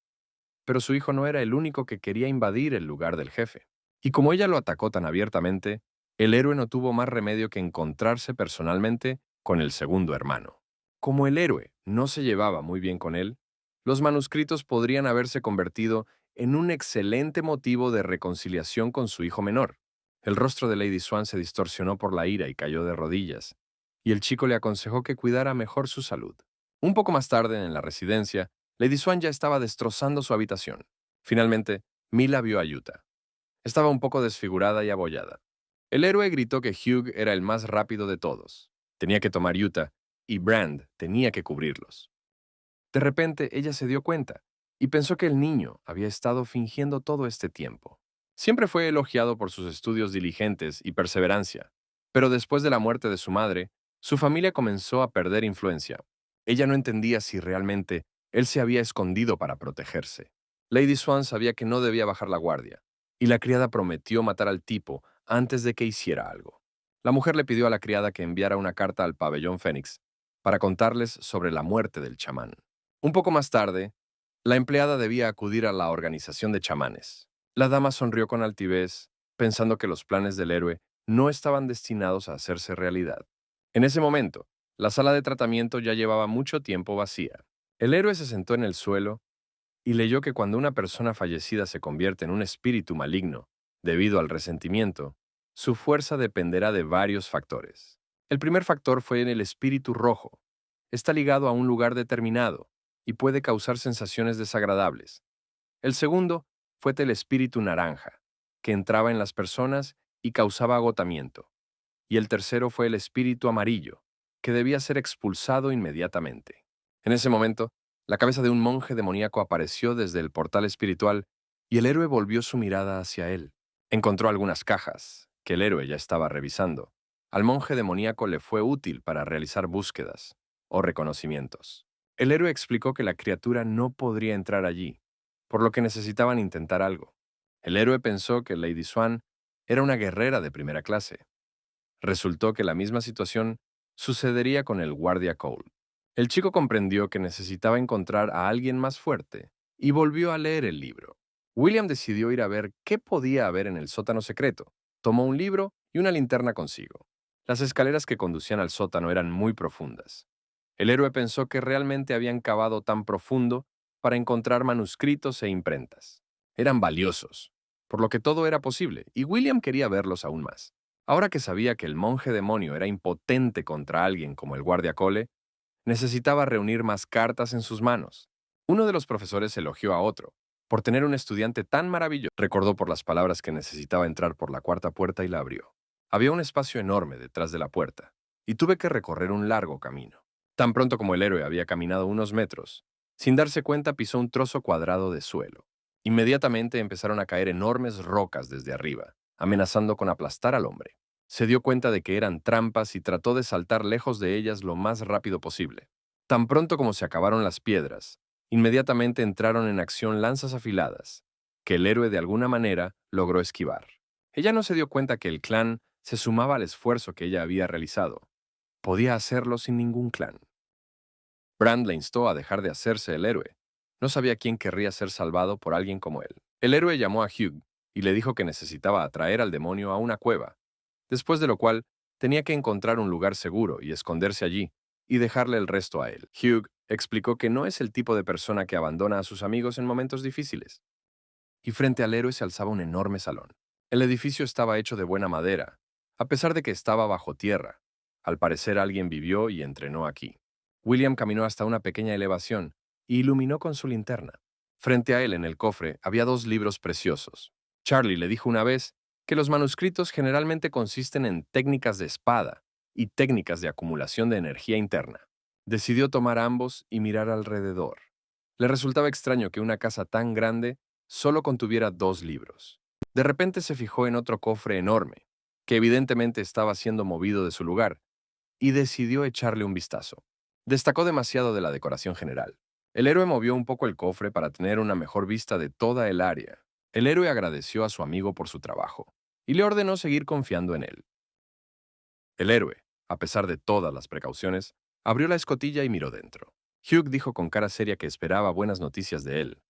pero su hijo no era el único que quería invadir el lugar del jefe. Y como ella lo atacó tan abiertamente, el héroe no tuvo más remedio que encontrarse personalmente con el segundo hermano. Como el héroe no se llevaba muy bien con él, los manuscritos podrían haberse convertido en un excelente motivo de reconciliación con su hijo menor. El rostro de Lady Swan se distorsionó por la ira y cayó de rodillas, y el chico le aconsejó que cuidara mejor su salud. Un poco más tarde, en la residencia, Lady Swan ya estaba destrozando su habitación. Finalmente, Mila vio a Yuta. Estaba un poco desfigurada y abollada. El héroe gritó que Hugh era el más rápido de todos. Tenía que tomar Yuta, y Brand tenía que cubrirlos. De repente, ella se dio cuenta, y pensó que el niño había estado fingiendo todo este tiempo. Siempre fue elogiado por sus estudios diligentes y perseverancia, pero después de la muerte de su madre, su familia comenzó a perder influencia. Ella no entendía si realmente él se había escondido para protegerse. Lady Swan sabía que no debía bajar la guardia, y la criada prometió matar al tipo antes de que hiciera algo. La mujer le pidió a la criada que enviara una carta al pabellón Fénix para contarles sobre la muerte del chamán. Un poco más tarde, la empleada debía acudir a la organización de chamanes. La dama sonrió con altivez, pensando que los planes del héroe no estaban destinados a hacerse realidad. En ese momento, la sala de tratamiento ya llevaba mucho tiempo vacía. El héroe se sentó en el suelo y leyó que cuando una persona fallecida se convierte en un espíritu maligno, debido al resentimiento, su fuerza dependerá de varios factores. El primer factor fue en el espíritu rojo. Está ligado a un lugar determinado y puede causar sensaciones desagradables. El segundo fue el espíritu naranja, que entraba en las personas y causaba agotamiento. Y el tercero fue el espíritu amarillo, que debía ser expulsado inmediatamente. En ese momento, la cabeza de un monje demoníaco apareció desde el portal espiritual y el héroe volvió su mirada hacia él. Encontró algunas cajas, que el héroe ya estaba revisando. Al monje demoníaco le fue útil para realizar búsquedas o reconocimientos. El héroe explicó que la criatura no podría entrar allí, por lo que necesitaban intentar algo. El héroe pensó que Lady Swan era una guerrera de primera clase. Resultó que la misma situación sucedería con el guardia Cole. El chico comprendió que necesitaba encontrar a alguien más fuerte y volvió a leer el libro. William decidió ir a ver qué podía haber en el sótano secreto. Tomó un libro y una linterna consigo. Las escaleras que conducían al sótano eran muy profundas. El héroe pensó que realmente habían cavado tan profundo para encontrar manuscritos e imprentas. Eran valiosos, por lo que todo era posible, y William quería verlos aún más. Ahora que sabía que el monje demonio era impotente contra alguien como el guardia Cole, necesitaba reunir más cartas en sus manos. Uno de los profesores elogió a otro por tener un estudiante tan maravilloso. Recordó por las palabras que necesitaba entrar por la cuarta puerta y la abrió. Había un espacio enorme detrás de la puerta, y tuve que recorrer un largo camino. Tan pronto como el héroe había caminado unos metros, sin darse cuenta pisó un trozo cuadrado de suelo. Inmediatamente empezaron a caer enormes rocas desde arriba, amenazando con aplastar al hombre. Se dio cuenta de que eran trampas y trató de saltar lejos de ellas lo más rápido posible. Tan pronto como se acabaron las piedras, inmediatamente entraron en acción lanzas afiladas, que el héroe de alguna manera logró esquivar. Ella no se dio cuenta que el clan se sumaba al esfuerzo que ella había realizado. Podía hacerlo sin ningún clan. Brand le instó a dejar de hacerse el héroe. No sabía quién querría ser salvado por alguien como él. El héroe llamó a Hugh y le dijo que necesitaba atraer al demonio a una cueva, después de lo cual tenía que encontrar un lugar seguro y esconderse allí, y dejarle el resto a él. Hugh explicó que no es el tipo de persona que abandona a sus amigos en momentos difíciles. Y frente al héroe se alzaba un enorme salón. El edificio estaba hecho de buena madera, a pesar de que estaba bajo tierra. Al parecer alguien vivió y entrenó aquí. William caminó hasta una pequeña elevación y iluminó con su linterna. Frente a él, en el cofre, había 2 libros preciosos. Charlie le dijo una vez que los manuscritos generalmente consisten en técnicas de espada y técnicas de acumulación de energía interna. Decidió tomar ambos y mirar alrededor. Le resultaba extraño que una casa tan grande solo contuviera 2 libros. De repente se fijó en otro cofre enorme, que evidentemente estaba siendo movido de su lugar, y decidió echarle un vistazo. Destacó demasiado de la decoración general. El héroe movió un poco el cofre para tener una mejor vista de toda el área. El héroe agradeció a su amigo por su trabajo y le ordenó seguir confiando en él. El héroe, a pesar de todas las precauciones, abrió la escotilla y miró dentro. Hugh dijo con cara seria que esperaba buenas noticias de él.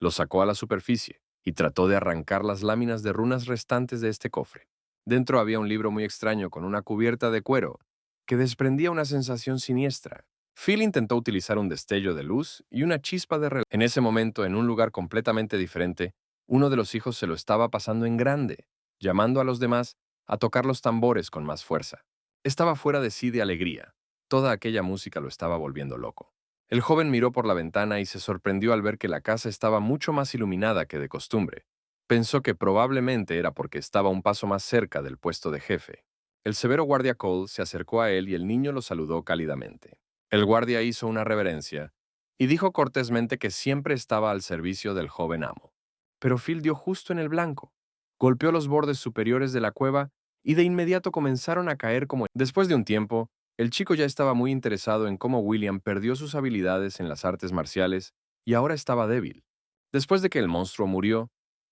Lo sacó a la superficie y trató de arrancar las láminas de runas restantes de este cofre. Dentro había un libro muy extraño con una cubierta de cuero que desprendía una sensación siniestra. Phil intentó utilizar un destello de luz y una chispa de reloj. En ese momento, en un lugar completamente diferente, uno de los hijos se lo estaba pasando en grande, llamando a los demás a tocar los tambores con más fuerza. Estaba fuera de sí de alegría. Toda aquella música lo estaba volviendo loco. El joven miró por la ventana y se sorprendió al ver que la casa estaba mucho más iluminada que de costumbre. Pensó que probablemente era porque estaba un paso más cerca del puesto de jefe. El severo guardia Cole se acercó a él y el niño lo saludó cálidamente. El guardia hizo una reverencia y dijo cortésmente que siempre estaba al servicio del joven amo. Pero Phil dio justo en el blanco. Golpeó los bordes superiores de la cueva y de inmediato comenzaron a caer como... Después de un tiempo, el chico ya estaba muy interesado en cómo William perdió sus habilidades en las artes marciales y ahora estaba débil. Después de que el monstruo murió,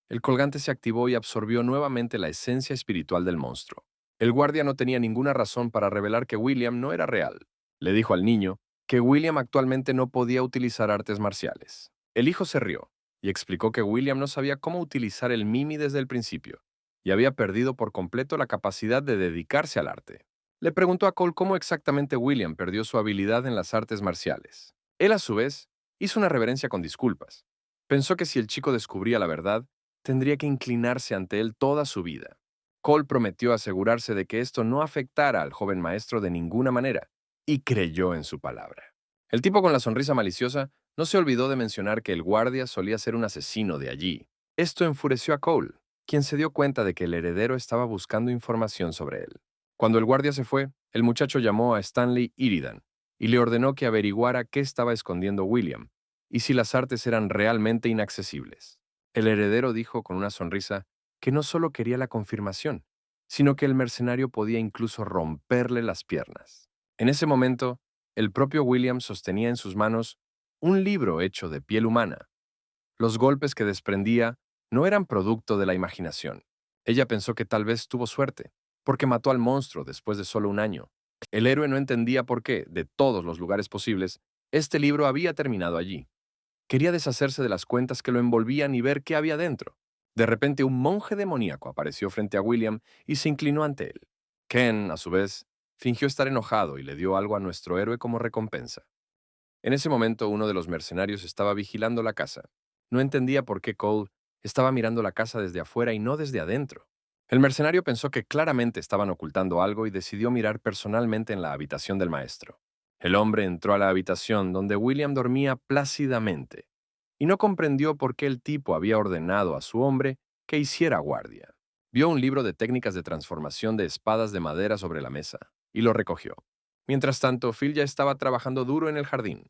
el colgante se activó y absorbió nuevamente la esencia espiritual del monstruo. El guardia no tenía ninguna razón para revelar que William no era real. Le dijo al niño que William actualmente no podía utilizar artes marciales. El hijo se rió y explicó que William no sabía cómo utilizar el Mimi desde el principio y había perdido por completo la capacidad de dedicarse al arte. Le preguntó a Cole cómo exactamente William perdió su habilidad en las artes marciales. Él, a su vez, hizo una reverencia con disculpas. Pensó que si el chico descubría la verdad, tendría que inclinarse ante él toda su vida. Cole prometió asegurarse de que esto no afectara al joven maestro de ninguna manera, y creyó en su palabra. El tipo con la sonrisa maliciosa no se olvidó de mencionar que el guardia solía ser un asesino de allí. Esto enfureció a Cole, quien se dio cuenta de que el heredero estaba buscando información sobre él. Cuando el guardia se fue, el muchacho llamó a Stanley Iridan y le ordenó que averiguara qué estaba escondiendo William y si las artes eran realmente inaccesibles. El heredero dijo con una sonrisa que no solo quería la confirmación, sino que el mercenario podía incluso romperle las piernas. En ese momento, el propio William sostenía en sus manos un libro hecho de piel humana. Los golpes que desprendía no eran producto de la imaginación. Ella pensó que tal vez tuvo suerte, porque mató al monstruo después de solo un año. El héroe no entendía por qué, de todos los lugares posibles, este libro había terminado allí. Quería deshacerse de las cuentas que lo envolvían y ver qué había dentro. De repente, un monje demoníaco apareció frente a William y se inclinó ante él. Ken, a su vez, fingió estar enojado y le dio algo a nuestro héroe como recompensa. En ese momento, uno de los mercenarios estaba vigilando la casa. No entendía por qué Cole estaba mirando la casa desde afuera y no desde adentro. El mercenario pensó que claramente estaban ocultando algo y decidió mirar personalmente en la habitación del maestro. El hombre entró a la habitación donde William dormía plácidamente y no comprendió por qué el tipo había ordenado a su hombre que hiciera guardia. Vio un libro de técnicas de transformación de espadas de madera sobre la mesa y lo recogió. Mientras tanto, Phil ya estaba trabajando duro en el jardín.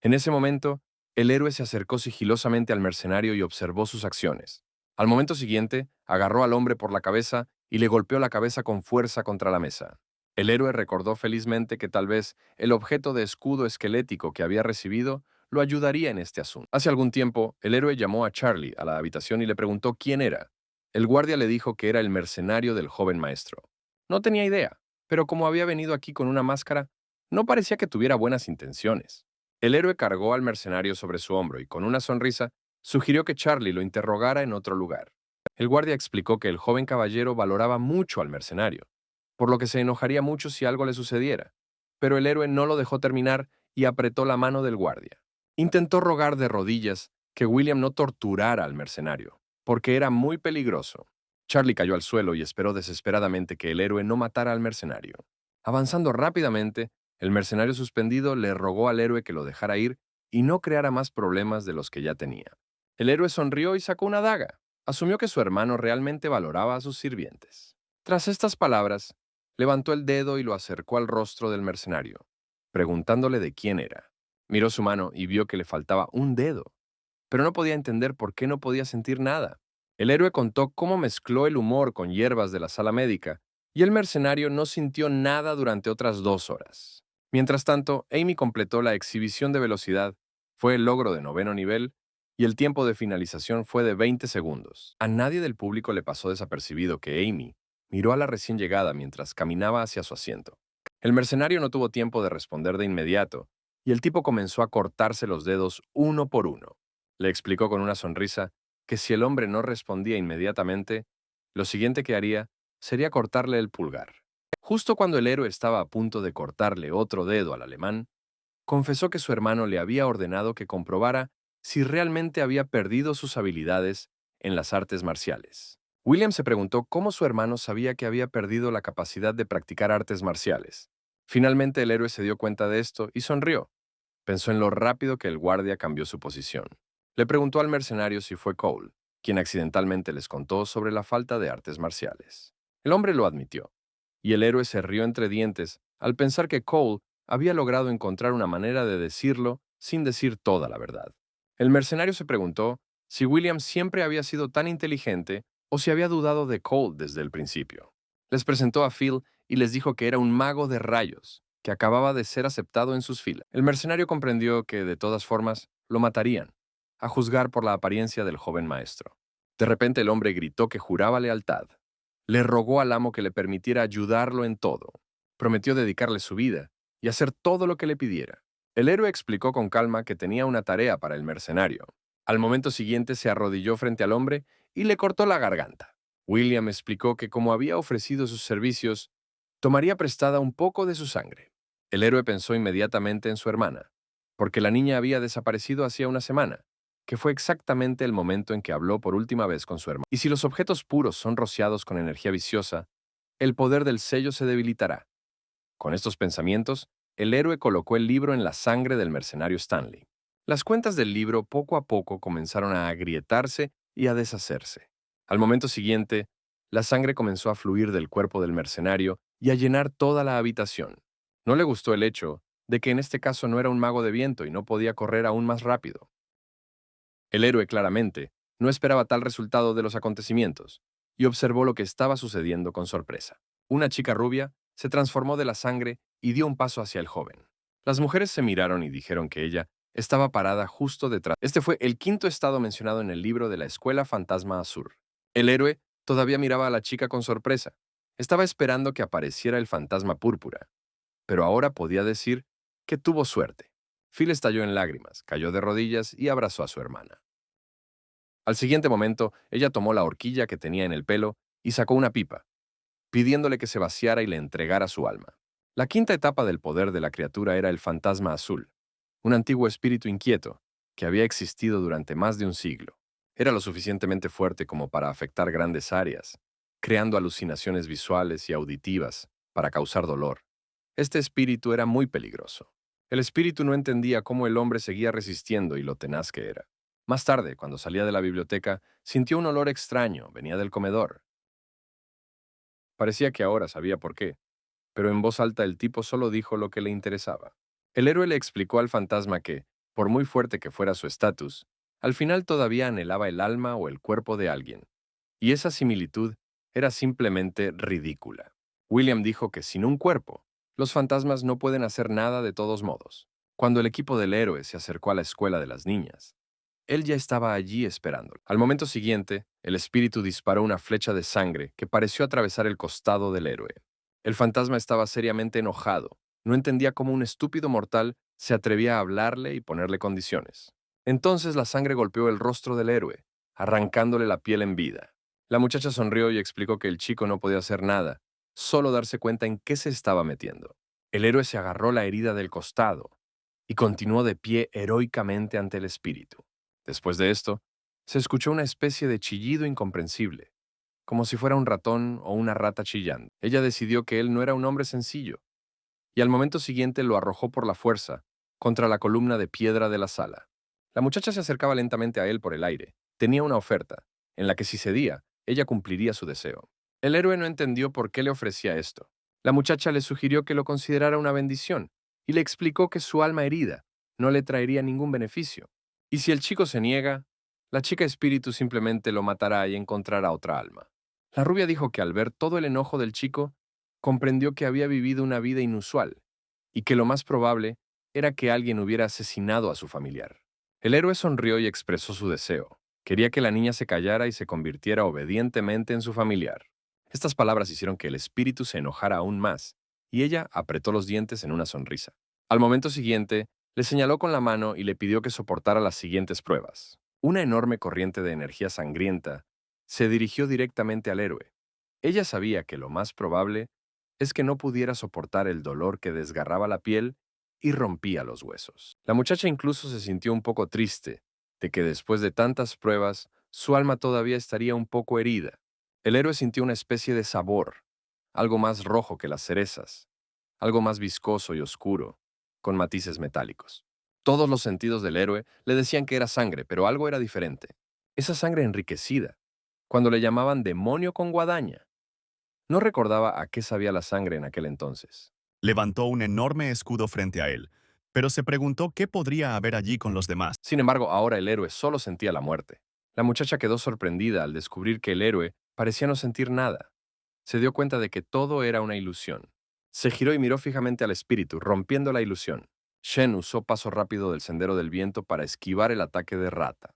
En ese momento, el héroe se acercó sigilosamente al mercenario y observó sus acciones. Al momento siguiente, agarró al hombre por la cabeza y le golpeó la cabeza con fuerza contra la mesa. El héroe recordó felizmente que tal vez el objeto de escudo esquelético que había recibido lo ayudaría en este asunto. Hace algún tiempo, el héroe llamó a Charlie a la habitación y le preguntó quién era. El guardia le dijo que era el mercenario del joven maestro. No tenía idea, pero como había venido aquí con una máscara, no parecía que tuviera buenas intenciones. El héroe cargó al mercenario sobre su hombro y con una sonrisa sugirió que Charlie lo interrogara en otro lugar. El guardia explicó que el joven caballero valoraba mucho al mercenario, por lo que se enojaría mucho si algo le sucediera, pero el héroe no lo dejó terminar y apretó la mano del guardia. Intentó rogar de rodillas que William no torturara al mercenario, porque era muy peligroso. Charlie cayó al suelo y esperó desesperadamente que el héroe no matara al mercenario. Avanzando rápidamente, el mercenario suspendido le rogó al héroe que lo dejara ir y no creara más problemas de los que ya tenía. El héroe sonrió y sacó una daga. Asumió que su hermano realmente valoraba a sus sirvientes. Tras estas palabras, levantó el dedo y lo acercó al rostro del mercenario, preguntándole de quién era. Miró su mano y vio que le faltaba un dedo, pero no podía entender por qué no podía sentir nada. El héroe contó cómo mezcló el humor con hierbas de la sala médica, y el mercenario no sintió nada durante otras 2 horas. Mientras tanto, Amy completó la exhibición de velocidad, fue el logro de 9º nivel, y el tiempo de finalización fue de 20 segundos. A nadie del público le pasó desapercibido que Amy miró a la recién llegada mientras caminaba hacia su asiento. El mercenario no tuvo tiempo de responder de inmediato, y el tipo comenzó a cortarse los dedos uno por uno. Le explicó con una sonrisa que si el hombre no respondía inmediatamente, lo siguiente que haría sería cortarle el pulgar. Justo cuando el héroe estaba a punto de cortarle otro dedo al alemán, confesó que su hermano le había ordenado que comprobara si realmente había perdido sus habilidades en las artes marciales. William se preguntó cómo su hermano sabía que había perdido la capacidad de practicar artes marciales. Finalmente el héroe se dio cuenta de esto y sonrió. Pensó en lo rápido que el guardia cambió su posición. Le preguntó al mercenario si fue Cole, quien accidentalmente les contó sobre la falta de artes marciales. El hombre lo admitió, y el héroe se rió entre dientes al pensar que Cole había logrado encontrar una manera de decirlo sin decir toda la verdad. El mercenario se preguntó si William siempre había sido tan inteligente o si había dudado de Cole desde el principio. Les presentó a Phil y les dijo que era un mago de rayos, que acababa de ser aceptado en sus filas. El mercenario comprendió que, de todas formas, lo matarían, a juzgar por la apariencia del joven maestro. De repente el hombre gritó que juraba lealtad. Le rogó al amo que le permitiera ayudarlo en todo. Prometió dedicarle su vida y hacer todo lo que le pidiera. El héroe explicó con calma que tenía una tarea para el mercenario. Al momento siguiente se arrodilló frente al hombre y le cortó la garganta. William explicó que como había ofrecido sus servicios, tomaría prestada un poco de su sangre. El héroe pensó inmediatamente en su hermana, porque la niña había desaparecido hacía una semana, que fue exactamente el momento en que habló por última vez con su hermana. Y si los objetos puros son rociados con energía viciosa, el poder del sello se debilitará. Con estos pensamientos, el héroe colocó el libro en la sangre del mercenario Stanley. Las cuentas del libro poco a poco comenzaron a agrietarse y a deshacerse. Al momento siguiente, la sangre comenzó a fluir del cuerpo del mercenario y a llenar toda la habitación. No le gustó el hecho de que en este caso no era un mago de viento y no podía correr aún más rápido. El héroe claramente no esperaba tal resultado de los acontecimientos y observó lo que estaba sucediendo con sorpresa. Una chica rubia se transformó de la sangre y dio un paso hacia el joven. Las mujeres se miraron y dijeron que ella estaba parada justo detrás. Este fue el quinto estado mencionado en el libro de la Escuela Fantasma Azur. El héroe todavía miraba a la chica con sorpresa. Estaba esperando que apareciera el fantasma púrpura, pero ahora podía decir que tuvo suerte. Phil estalló en lágrimas, cayó de rodillas y abrazó a su hermana. Al siguiente momento, ella tomó la horquilla que tenía en el pelo y sacó una pipa, pidiéndole que se vaciara y le entregara su alma. La quinta etapa del poder de la criatura era el fantasma azul, un antiguo espíritu inquieto que había existido durante más de un siglo. Era lo suficientemente fuerte como para afectar grandes áreas, creando alucinaciones visuales y auditivas para causar dolor. Este espíritu era muy peligroso. El espíritu no entendía cómo el hombre seguía resistiendo y lo tenaz que era. Más tarde, cuando salía de la biblioteca, sintió un olor extraño, venía del comedor. Parecía que ahora sabía por qué, pero en voz alta el tipo solo dijo lo que le interesaba. El héroe le explicó al fantasma que, por muy fuerte que fuera su estatus, al final todavía anhelaba el alma o el cuerpo de alguien, y esa similitud era simplemente ridícula. William dijo que sin un cuerpo, los fantasmas no pueden hacer nada de todos modos. Cuando el equipo del héroe se acercó a la escuela de las niñas, él ya estaba allí esperándolo. Al momento siguiente, el espíritu disparó una flecha de sangre que pareció atravesar el costado del héroe. El fantasma estaba seriamente enojado. No entendía cómo un estúpido mortal se atrevía a hablarle y ponerle condiciones. Entonces la sangre golpeó el rostro del héroe, arrancándole la piel en vida. La muchacha sonrió y explicó que el chico no podía hacer nada, solo darse cuenta en qué se estaba metiendo. El héroe se agarró la herida del costado y continuó de pie heroicamente ante el espíritu. Después de esto, se escuchó una especie de chillido incomprensible, como si fuera un ratón o una rata chillando. Ella decidió que él no era un hombre sencillo, y al momento siguiente lo arrojó por la fuerza contra la columna de piedra de la sala. La muchacha se acercaba lentamente a él por el aire. Tenía una oferta, en la que si cedía, ella cumpliría su deseo. El héroe no entendió por qué le ofrecía esto. La muchacha le sugirió que lo considerara una bendición, y le explicó que su alma herida no le traería ningún beneficio. Y si el chico se niega, la chica espíritu simplemente lo matará y encontrará otra alma. La rubia dijo que al ver todo el enojo del chico, comprendió que había vivido una vida inusual, y que lo más probable era que alguien hubiera asesinado a su familiar. El héroe sonrió y expresó su deseo. Quería que la niña se callara y se convirtiera obedientemente en su familiar. Estas palabras hicieron que el espíritu se enojara aún más, y ella apretó los dientes en una sonrisa. Al momento siguiente, le señaló con la mano y le pidió que soportara las siguientes pruebas. Una enorme corriente de energía sangrienta se dirigió directamente al héroe. Ella sabía que lo más probable es que no pudiera soportar el dolor que desgarraba la piel y rompía los huesos. La muchacha incluso se sintió un poco triste de que después de tantas pruebas, su alma todavía estaría un poco herida. El héroe sintió una especie de sabor, algo más rojo que las cerezas, algo más viscoso y oscuro, con matices metálicos. Todos los sentidos del héroe le decían que era sangre, pero algo era diferente. Esa sangre enriquecida, cuando le llamaban demonio con guadaña. No recordaba a qué sabía la sangre en aquel entonces. Levantó un enorme escudo frente a él, pero se preguntó qué podría haber allí con los demás. Sin embargo, ahora el héroe solo sentía la muerte. La muchacha quedó sorprendida al descubrir que el héroe parecía no sentir nada. Se dio cuenta de que todo era una ilusión. Se giró y miró fijamente al espíritu, rompiendo la ilusión. Shen usó paso rápido del sendero del viento para esquivar el ataque de Rata.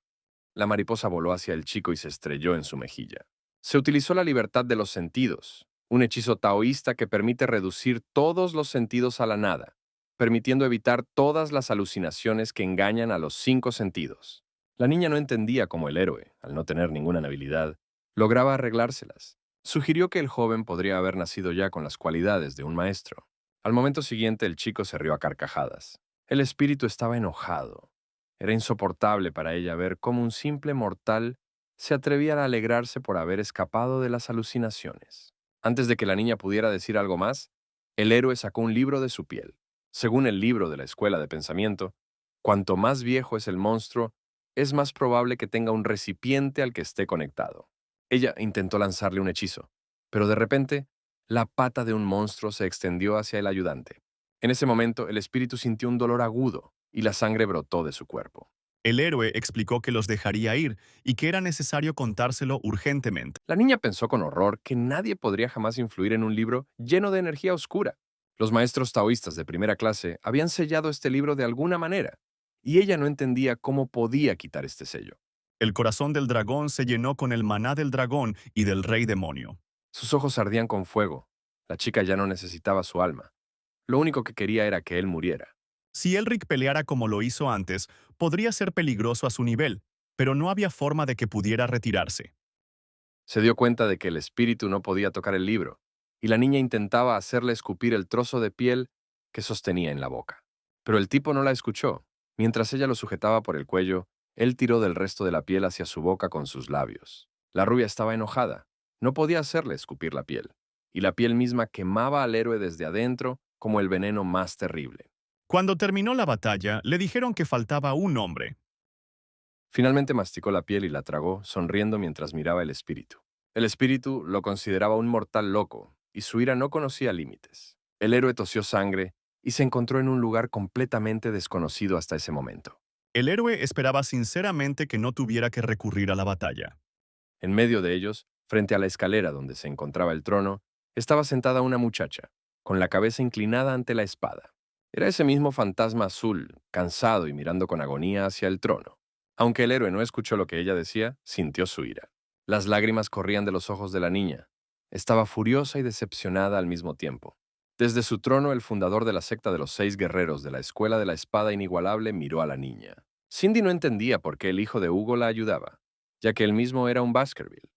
La mariposa voló hacia el chico y se estrelló en su mejilla. Se utilizó la libertad de los sentidos, un hechizo taoísta que permite reducir todos los sentidos a la nada, permitiendo evitar todas las alucinaciones que engañan a los 5 sentidos. La niña no entendía cómo el héroe, al no tener ninguna habilidad, lograba arreglárselas. Sugirió que el joven podría haber nacido ya con las cualidades de un maestro. Al momento siguiente el chico se rió a carcajadas. El espíritu estaba enojado. Era insoportable para ella ver cómo un simple mortal se atrevía a alegrarse por haber escapado de las alucinaciones. Antes de que la niña pudiera decir algo más, el héroe sacó un libro de su piel. Según el libro de la escuela de pensamiento, cuanto más viejo es el monstruo, es más probable que tenga un recipiente al que esté conectado. Ella intentó lanzarle un hechizo, pero de repente, la pata de un monstruo se extendió hacia el ayudante. En ese momento, el espíritu sintió un dolor agudo y la sangre brotó de su cuerpo. El héroe explicó que los dejaría ir y que era necesario contárselo urgentemente. La niña pensó con horror que nadie podría jamás influir en un libro lleno de energía oscura. Los maestros taoístas de primera clase habían sellado este libro de alguna manera, y ella no entendía cómo podía quitar este sello. El corazón del dragón se llenó con el maná del dragón y del rey demonio. Sus ojos ardían con fuego. La chica ya no necesitaba su alma. Lo único que quería era que él muriera. Si Elric peleara como lo hizo antes, podría ser peligroso a su nivel, pero no había forma de que pudiera retirarse. Se dio cuenta de que el espíritu no podía tocar el libro, y la niña intentaba hacerle escupir el trozo de piel que sostenía en la boca. Pero el tipo no la escuchó. Mientras ella lo sujetaba por el cuello, él tiró del resto de la piel hacia su boca con sus labios. La rubia estaba enojada. No podía hacerle escupir la piel, y la piel misma quemaba al héroe desde adentro como el veneno más terrible. Cuando terminó la batalla, le dijeron que faltaba un hombre. Finalmente masticó la piel y la tragó, sonriendo mientras miraba el espíritu. El espíritu lo consideraba un mortal loco, y su ira no conocía límites. El héroe tosió sangre y se encontró en un lugar completamente desconocido hasta ese momento. El héroe esperaba sinceramente que no tuviera que recurrir a la batalla. En medio de ellos, frente a la escalera donde se encontraba el trono, estaba sentada una muchacha, con la cabeza inclinada ante la espada. Era ese mismo fantasma azul, cansado y mirando con agonía hacia el trono. Aunque el héroe no escuchó lo que ella decía, sintió su ira. Las lágrimas corrían de los ojos de la niña. Estaba furiosa y decepcionada al mismo tiempo. Desde su trono, el fundador de la secta de los 6 guerreros de la Escuela de la Espada Inigualable miró a la niña. Cindy no entendía por qué el hijo de Hugo la ayudaba, ya que él mismo era un Baskerville.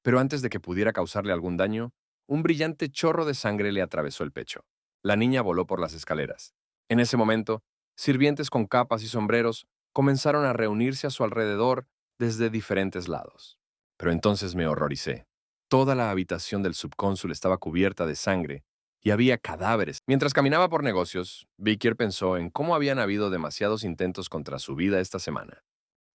Pero antes de que pudiera causarle algún daño, un brillante chorro de sangre le atravesó el pecho. La niña voló por las escaleras. En ese momento, sirvientes con capas y sombreros comenzaron a reunirse a su alrededor desde diferentes lados. Pero entonces me horroricé. Toda la habitación del subcónsul estaba cubierta de sangre y había cadáveres. Mientras caminaba por negocios, Vicker pensó en cómo habían habido demasiados intentos contra su vida esta semana.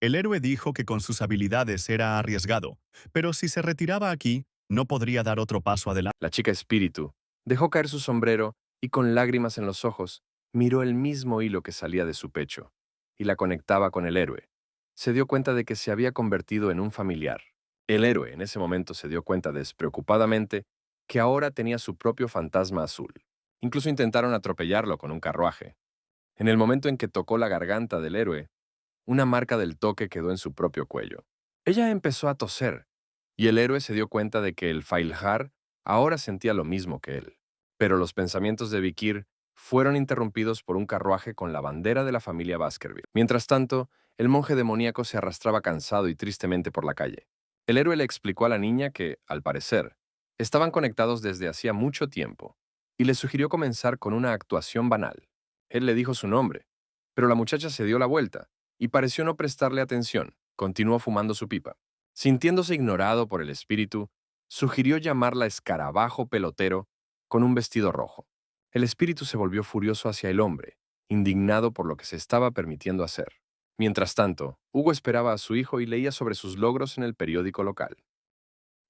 El héroe dijo que con sus habilidades era arriesgado, pero si se retiraba aquí, no podría dar otro paso adelante. La chica espíritu dejó caer su sombrero y con lágrimas en los ojos miró el mismo hilo que salía de su pecho y la conectaba con el héroe. Se dio cuenta de que se había convertido en un familiar. El héroe en ese momento se dio cuenta despreocupadamente que ahora tenía su propio fantasma azul. Incluso intentaron atropellarlo con un carruaje. En el momento en que tocó la garganta del héroe, una marca del toque quedó en su propio cuello. Ella empezó a toser, y el héroe se dio cuenta de que el Failjar ahora sentía lo mismo que él. Pero los pensamientos de Vikir fueron interrumpidos por un carruaje con la bandera de la familia Baskerville. Mientras tanto, el monje demoníaco se arrastraba cansado y tristemente por la calle. El héroe le explicó a la niña que, al parecer, estaban conectados desde hacía mucho tiempo, y le sugirió comenzar con una actuación banal. Él le dijo su nombre, pero la muchacha se dio la vuelta y pareció no prestarle atención. Continuó fumando su pipa. Sintiéndose ignorado por el espíritu, sugirió llamarla escarabajo pelotero con un vestido rojo. El espíritu se volvió furioso hacia el hombre, indignado por lo que se estaba permitiendo hacer. Mientras tanto, Hugo esperaba a su hijo y leía sobre sus logros en el periódico local.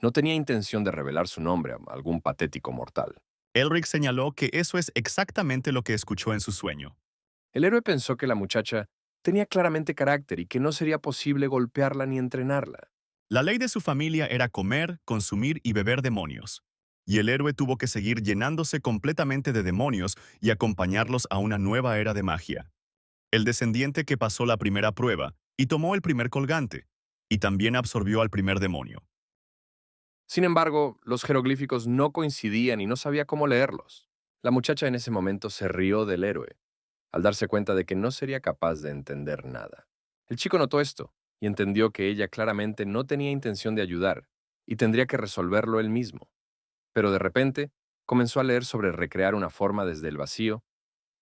No tenía intención de revelar su nombre a algún patético mortal. Elric señaló que eso es exactamente lo que escuchó en su sueño. El héroe pensó que la muchacha tenía claramente carácter y que no sería posible golpearla ni entrenarla. La ley de su familia era comer, consumir y beber demonios. Y el héroe tuvo que seguir llenándose completamente de demonios y acompañarlos a una nueva era de magia. El descendiente que pasó la primera prueba y tomó el primer colgante, y también absorbió al primer demonio. Sin embargo, los jeroglíficos no coincidían y no sabía cómo leerlos. La muchacha en ese momento se rió del héroe, al darse cuenta de que no sería capaz de entender nada. El chico notó esto y entendió que ella claramente no tenía intención de ayudar y tendría que resolverlo él mismo. Pero de repente, comenzó a leer sobre recrear una forma desde el vacío.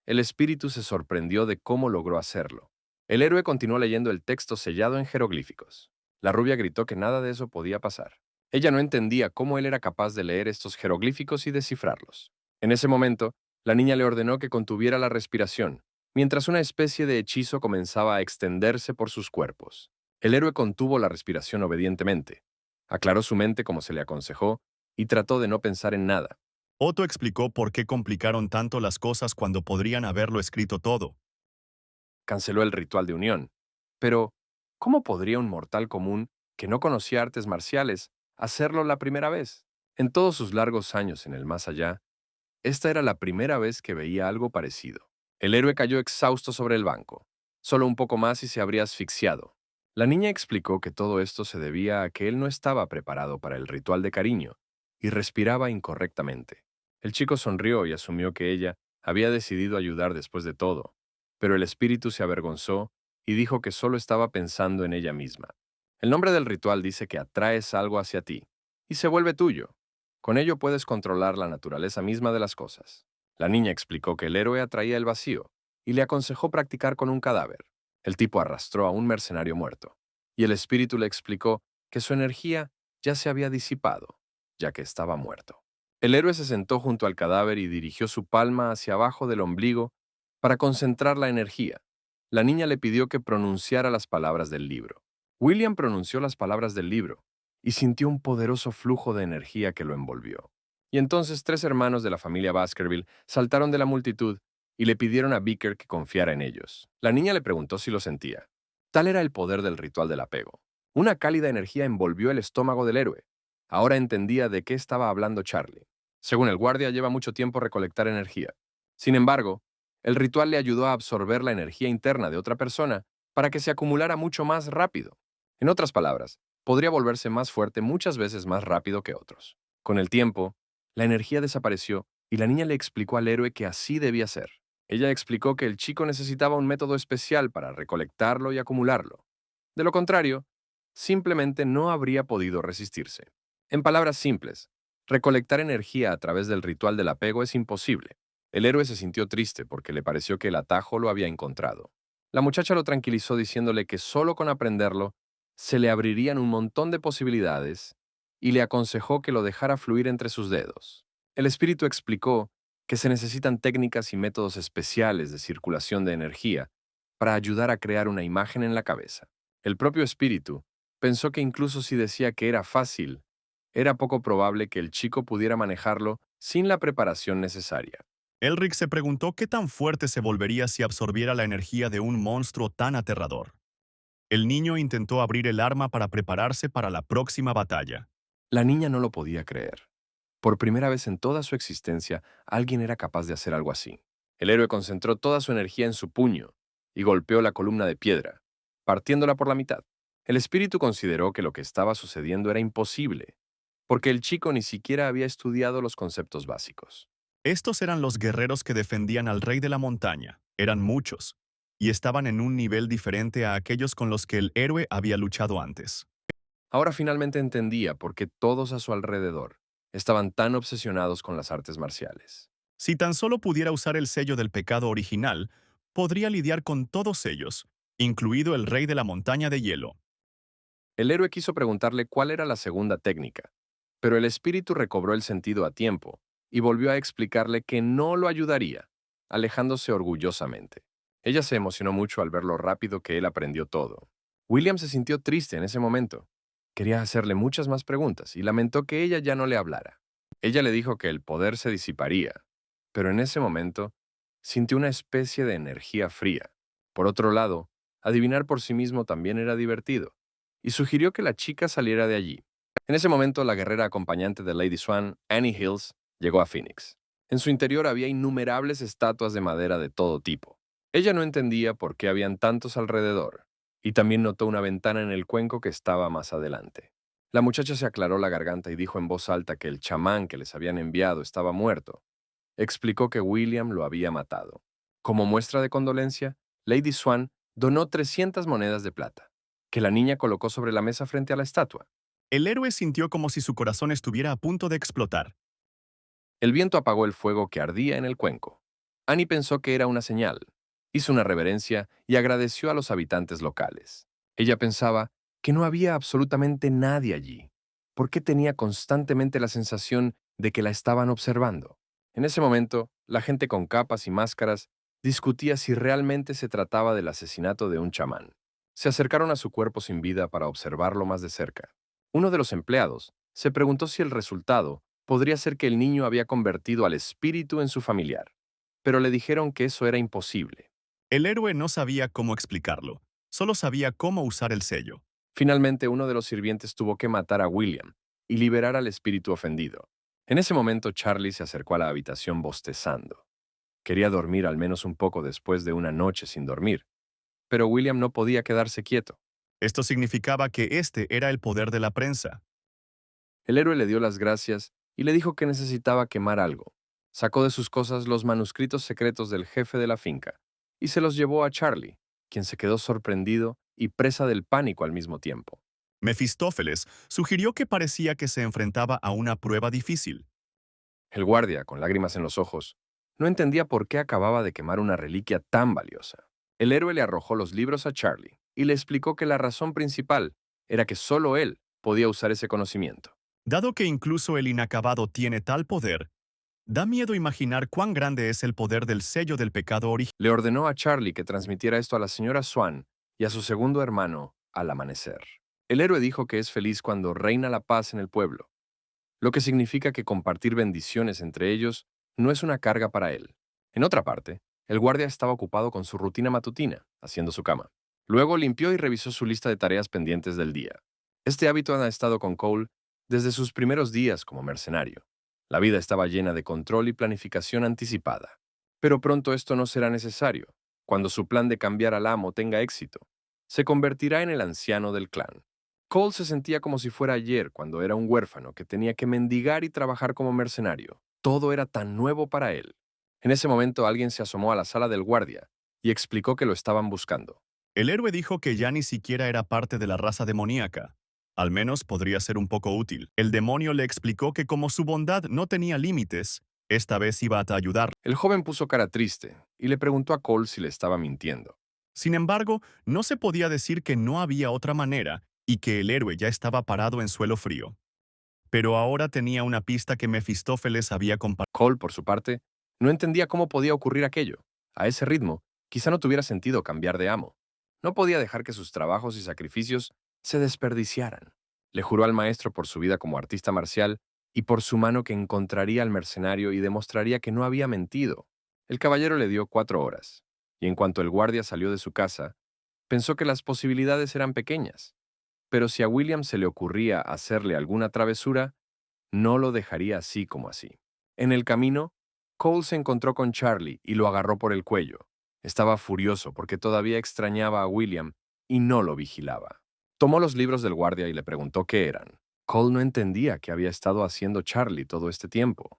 El espíritu se sorprendió de cómo logró hacerlo. El héroe continuó leyendo el texto sellado en jeroglíficos. La rubia gritó que nada de eso podía pasar. Ella no entendía cómo él era capaz de leer estos jeroglíficos y descifrarlos. En ese momento, la niña le ordenó que contuviera la respiración, mientras una especie de hechizo comenzaba a extenderse por sus cuerpos. El héroe contuvo la respiración obedientemente, aclaró su mente como se le aconsejó y trató de no pensar en nada. Otto explicó por qué complicaron tanto las cosas cuando podrían haberlo escrito todo. Canceló el ritual de unión. Pero, ¿cómo podría un mortal común que no conocía artes marciales hacerlo la primera vez? En todos sus largos años en el más allá, esta era la primera vez que veía algo parecido. El héroe cayó exhausto sobre el banco. Solo un poco más y se habría asfixiado. La niña explicó que todo esto se debía a que él no estaba preparado para el ritual de cariño y respiraba incorrectamente. El chico sonrió y asumió que ella había decidido ayudar después de todo, pero el espíritu se avergonzó y dijo que solo estaba pensando en ella misma. El nombre del ritual dice que atraes algo hacia ti y se vuelve tuyo. Con ello puedes controlar la naturaleza misma de las cosas. La niña explicó que el héroe atraía el vacío y le aconsejó practicar con un cadáver. El tipo arrastró a un mercenario muerto, y el espíritu le explicó que su energía ya se había disipado, ya que estaba muerto. El héroe se sentó junto al cadáver y dirigió su palma hacia abajo del ombligo para concentrar la energía. La niña le pidió que pronunciara las palabras del libro. William pronunció las palabras del libro y sintió un poderoso flujo de energía que lo envolvió. Y entonces 3 hermanos de la familia Baskerville saltaron de la multitud y le pidieron a Vicker que confiara en ellos. La niña le preguntó si lo sentía. Tal era el poder del ritual del apego. Una cálida energía envolvió el estómago del héroe. Ahora entendía de qué estaba hablando Charlie. Según el guardia, lleva mucho tiempo recolectar energía. Sin embargo, el ritual le ayudó a absorber la energía interna de otra persona para que se acumulara mucho más rápido. En otras palabras, podría volverse más fuerte muchas veces más rápido que otros. Con el tiempo, la energía desapareció y la niña le explicó al héroe que así debía ser. Ella explicó que el chico necesitaba un método especial para recolectarlo y acumularlo. De lo contrario, simplemente no habría podido resistirse. En palabras simples, recolectar energía a través del ritual del apego es imposible. El héroe se sintió triste porque le pareció que el atajo lo había encontrado. La muchacha lo tranquilizó diciéndole que solo con aprenderlo se le abrirían un montón de posibilidades y le aconsejó que lo dejara fluir entre sus dedos. El espíritu explicó que se necesitan técnicas y métodos especiales de circulación de energía para ayudar a crear una imagen en la cabeza. El propio espíritu pensó que incluso si decía que era fácil, era poco probable que el chico pudiera manejarlo sin la preparación necesaria. Elric se preguntó qué tan fuerte se volvería si absorbiera la energía de un monstruo tan aterrador. El niño intentó abrir el arma para prepararse para la próxima batalla. La niña no lo podía creer. Por primera vez en toda su existencia, alguien era capaz de hacer algo así. El héroe concentró toda su energía en su puño y golpeó la columna de piedra, partiéndola por la mitad. El espíritu consideró que lo que estaba sucediendo era imposible, porque el chico ni siquiera había estudiado los conceptos básicos. Estos eran los guerreros que defendían al rey de la montaña. Eran muchos, y estaban en un nivel diferente a aquellos con los que el héroe había luchado antes. Ahora finalmente entendía por qué todos a su alrededor estaban tan obsesionados con las artes marciales. Si tan solo pudiera usar el sello del pecado original, podría lidiar con todos ellos, incluido el rey de la montaña de hielo. El héroe quiso preguntarle cuál era la segunda técnica, pero el espíritu recobró el sentido a tiempo y volvió a explicarle que no lo ayudaría, alejándose orgullosamente. Ella se emocionó mucho al ver lo rápido que él aprendió todo. William se sintió triste en ese momento. Quería hacerle muchas más preguntas y lamentó que ella ya no le hablara. Ella le dijo que el poder se disiparía, pero en ese momento sintió una especie de energía fría. Por otro lado, adivinar por sí mismo también era divertido, y sugirió que la chica saliera de allí. En ese momento, la guerrera acompañante de Lady Swan, Annie Hills, llegó a Phoenix. En su interior había innumerables estatuas de madera de todo tipo. Ella no entendía por qué habían tantos alrededor, y también notó una ventana en el cuenco que estaba más adelante. La muchacha se aclaró la garganta y dijo en voz alta que el chamán que les habían enviado estaba muerto. Explicó que William lo había matado. Como muestra de condolencia, Lady Swan donó 300 monedas de plata, que la niña colocó sobre la mesa frente a la estatua. El héroe sintió como si su corazón estuviera a punto de explotar. El viento apagó el fuego que ardía en el cuenco. Annie pensó que era una señal. Hizo una reverencia y agradeció a los habitantes locales. Ella pensaba que no había absolutamente nadie allí, porque tenía constantemente la sensación de que la estaban observando. En ese momento, la gente con capas y máscaras discutía si realmente se trataba del asesinato de un chamán. Se acercaron a su cuerpo sin vida para observarlo más de cerca. Uno de los empleados se preguntó si el resultado podría ser que el niño había convertido al espíritu en su familiar, pero le dijeron que eso era imposible. El héroe no sabía cómo explicarlo, solo sabía cómo usar el sello. Finalmente, uno de los sirvientes tuvo que matar a William y liberar al espíritu ofendido. En ese momento, Charlie se acercó a la habitación bostezando. Quería dormir al menos un poco después de una noche sin dormir, pero William no podía quedarse quieto. Esto significaba que este era el poder de la prensa. El héroe le dio las gracias y le dijo que necesitaba quemar algo. Sacó de sus cosas los manuscritos secretos del jefe de la finca y se los llevó a Charlie, quien se quedó sorprendido y presa del pánico al mismo tiempo. Mefistófeles sugirió que parecía que se enfrentaba a una prueba difícil. El guardia, con lágrimas en los ojos, no entendía por qué acababa de quemar una reliquia tan valiosa. El héroe le arrojó los libros a Charlie y le explicó que la razón principal era que solo él podía usar ese conocimiento. Dado que incluso el inacabado tiene tal poder, da miedo imaginar cuán grande es el poder del sello del pecado original. Le ordenó a Charlie que transmitiera esto a la señora Swan y a su segundo hermano al amanecer. El héroe dijo que es feliz cuando reina la paz en el pueblo, lo que significa que compartir bendiciones entre ellos no es una carga para él. En otra parte, el guardia estaba ocupado con su rutina matutina, haciendo su cama. Luego limpió y revisó su lista de tareas pendientes del día. Este hábito ha estado con Cole desde sus primeros días como mercenario. La vida estaba llena de control y planificación anticipada. Pero pronto esto no será necesario. Cuando su plan de cambiar al amo tenga éxito, se convertirá en el anciano del clan. Cole se sentía como si fuera ayer, cuando era un huérfano que tenía que mendigar y trabajar como mercenario. Todo era tan nuevo para él. En ese momento alguien se asomó a la sala del guardia y explicó que lo estaban buscando. El héroe dijo que ya ni siquiera era parte de la raza demoníaca. Al menos podría ser un poco útil. El demonio le explicó que como su bondad no tenía límites, esta vez iba a ayudar. El joven puso cara triste y le preguntó a Cole si le estaba mintiendo. Sin embargo, no se podía decir que no había otra manera, y que el héroe ya estaba parado en suelo frío. Pero ahora tenía una pista que Mefistófeles había compartido. Cole, por su parte, no entendía cómo podía ocurrir aquello. A ese ritmo, quizá no tuviera sentido cambiar de amo. No podía dejar que sus trabajos y sacrificios se desperdiciaran. Le juró al maestro por su vida como artista marcial y por su mano que encontraría al mercenario y demostraría que no había mentido. El caballero le dio 4 horas, y en cuanto el guardia salió de su casa, pensó que las posibilidades eran pequeñas. Pero si a William se le ocurría hacerle alguna travesura, no lo dejaría así como así. En el camino, Cole se encontró con Charlie y lo agarró por el cuello. Estaba furioso porque todavía extrañaba a William y no lo vigilaba. Tomó los libros del guardia y le preguntó qué eran. Cole no entendía qué había estado haciendo Charlie todo este tiempo,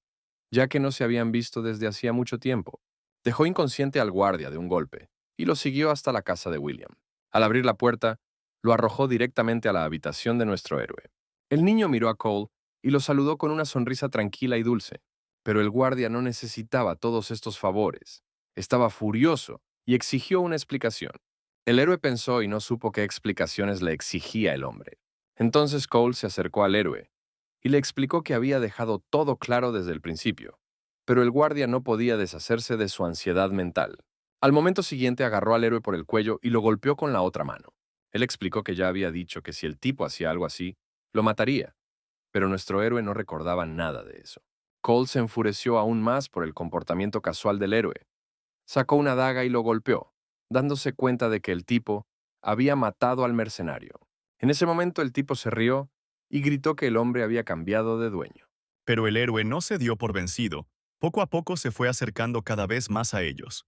ya que no se habían visto desde hacía mucho tiempo. Dejó inconsciente al guardia de un golpe y lo siguió hasta la casa de William. Al abrir la puerta, lo arrojó directamente a la habitación de nuestro héroe. El niño miró a Cole y lo saludó con una sonrisa tranquila y dulce. Pero el guardia no necesitaba todos estos favores. Estaba furioso y exigió una explicación. El héroe pensó y no supo qué explicaciones le exigía el hombre. Entonces Cole se acercó al héroe y le explicó que había dejado todo claro desde el principio, pero el guardia no podía deshacerse de su ansiedad mental. Al momento siguiente agarró al héroe por el cuello y lo golpeó con la otra mano. Él explicó que ya había dicho que si el tipo hacía algo así, lo mataría, pero nuestro héroe no recordaba nada de eso. Cole se enfureció aún más por el comportamiento casual del héroe. Sacó una daga y lo golpeó, dándose cuenta de que el tipo había matado al mercenario. En ese momento el tipo se rió y gritó que el hombre había cambiado de dueño. Pero el héroe no se dio por vencido. Poco a poco se fue acercando cada vez más a ellos.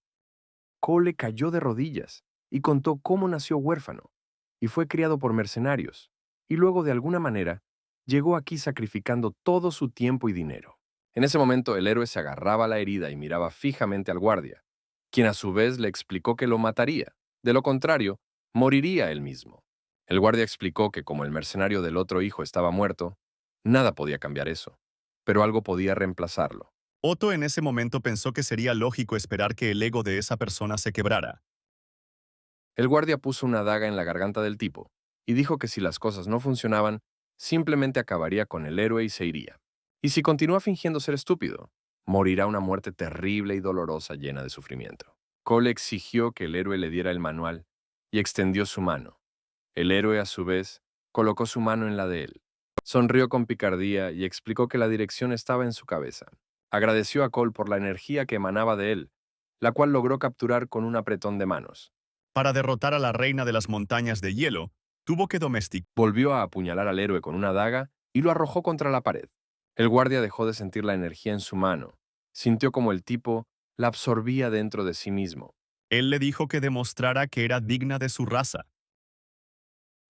Cole cayó de rodillas y contó cómo nació huérfano y fue criado por mercenarios, y luego de alguna manera llegó aquí sacrificando todo su tiempo y dinero. En ese momento el héroe se agarraba a la herida y miraba fijamente al guardia, quien a su vez le explicó que lo mataría. De lo contrario, moriría él mismo. El guardia explicó que como el mercenario del otro hijo estaba muerto, nada podía cambiar eso, pero algo podía reemplazarlo. Otto en ese momento pensó que sería lógico esperar que el ego de esa persona se quebrara. El guardia puso una daga en la garganta del tipo y dijo que si las cosas no funcionaban, simplemente acabaría con el héroe y se iría. Y si continúa fingiendo ser estúpido, morirá una muerte terrible y dolorosa llena de sufrimiento. Cole exigió que el héroe le diera el manual y extendió su mano. El héroe, a su vez, colocó su mano en la de él. Sonrió con picardía y explicó que la dirección estaba en su cabeza. Agradeció a Cole por la energía que emanaba de él, la cual logró capturar con un apretón de manos. Para derrotar a la reina de las montañas de hielo, tuvo que domesticar. Volvió a apuñalar al héroe con una daga y lo arrojó contra la pared. El guardia dejó de sentir la energía en su mano. Sintió como el tipo la absorbía dentro de sí mismo. Él le dijo que demostrara que era digna de su raza.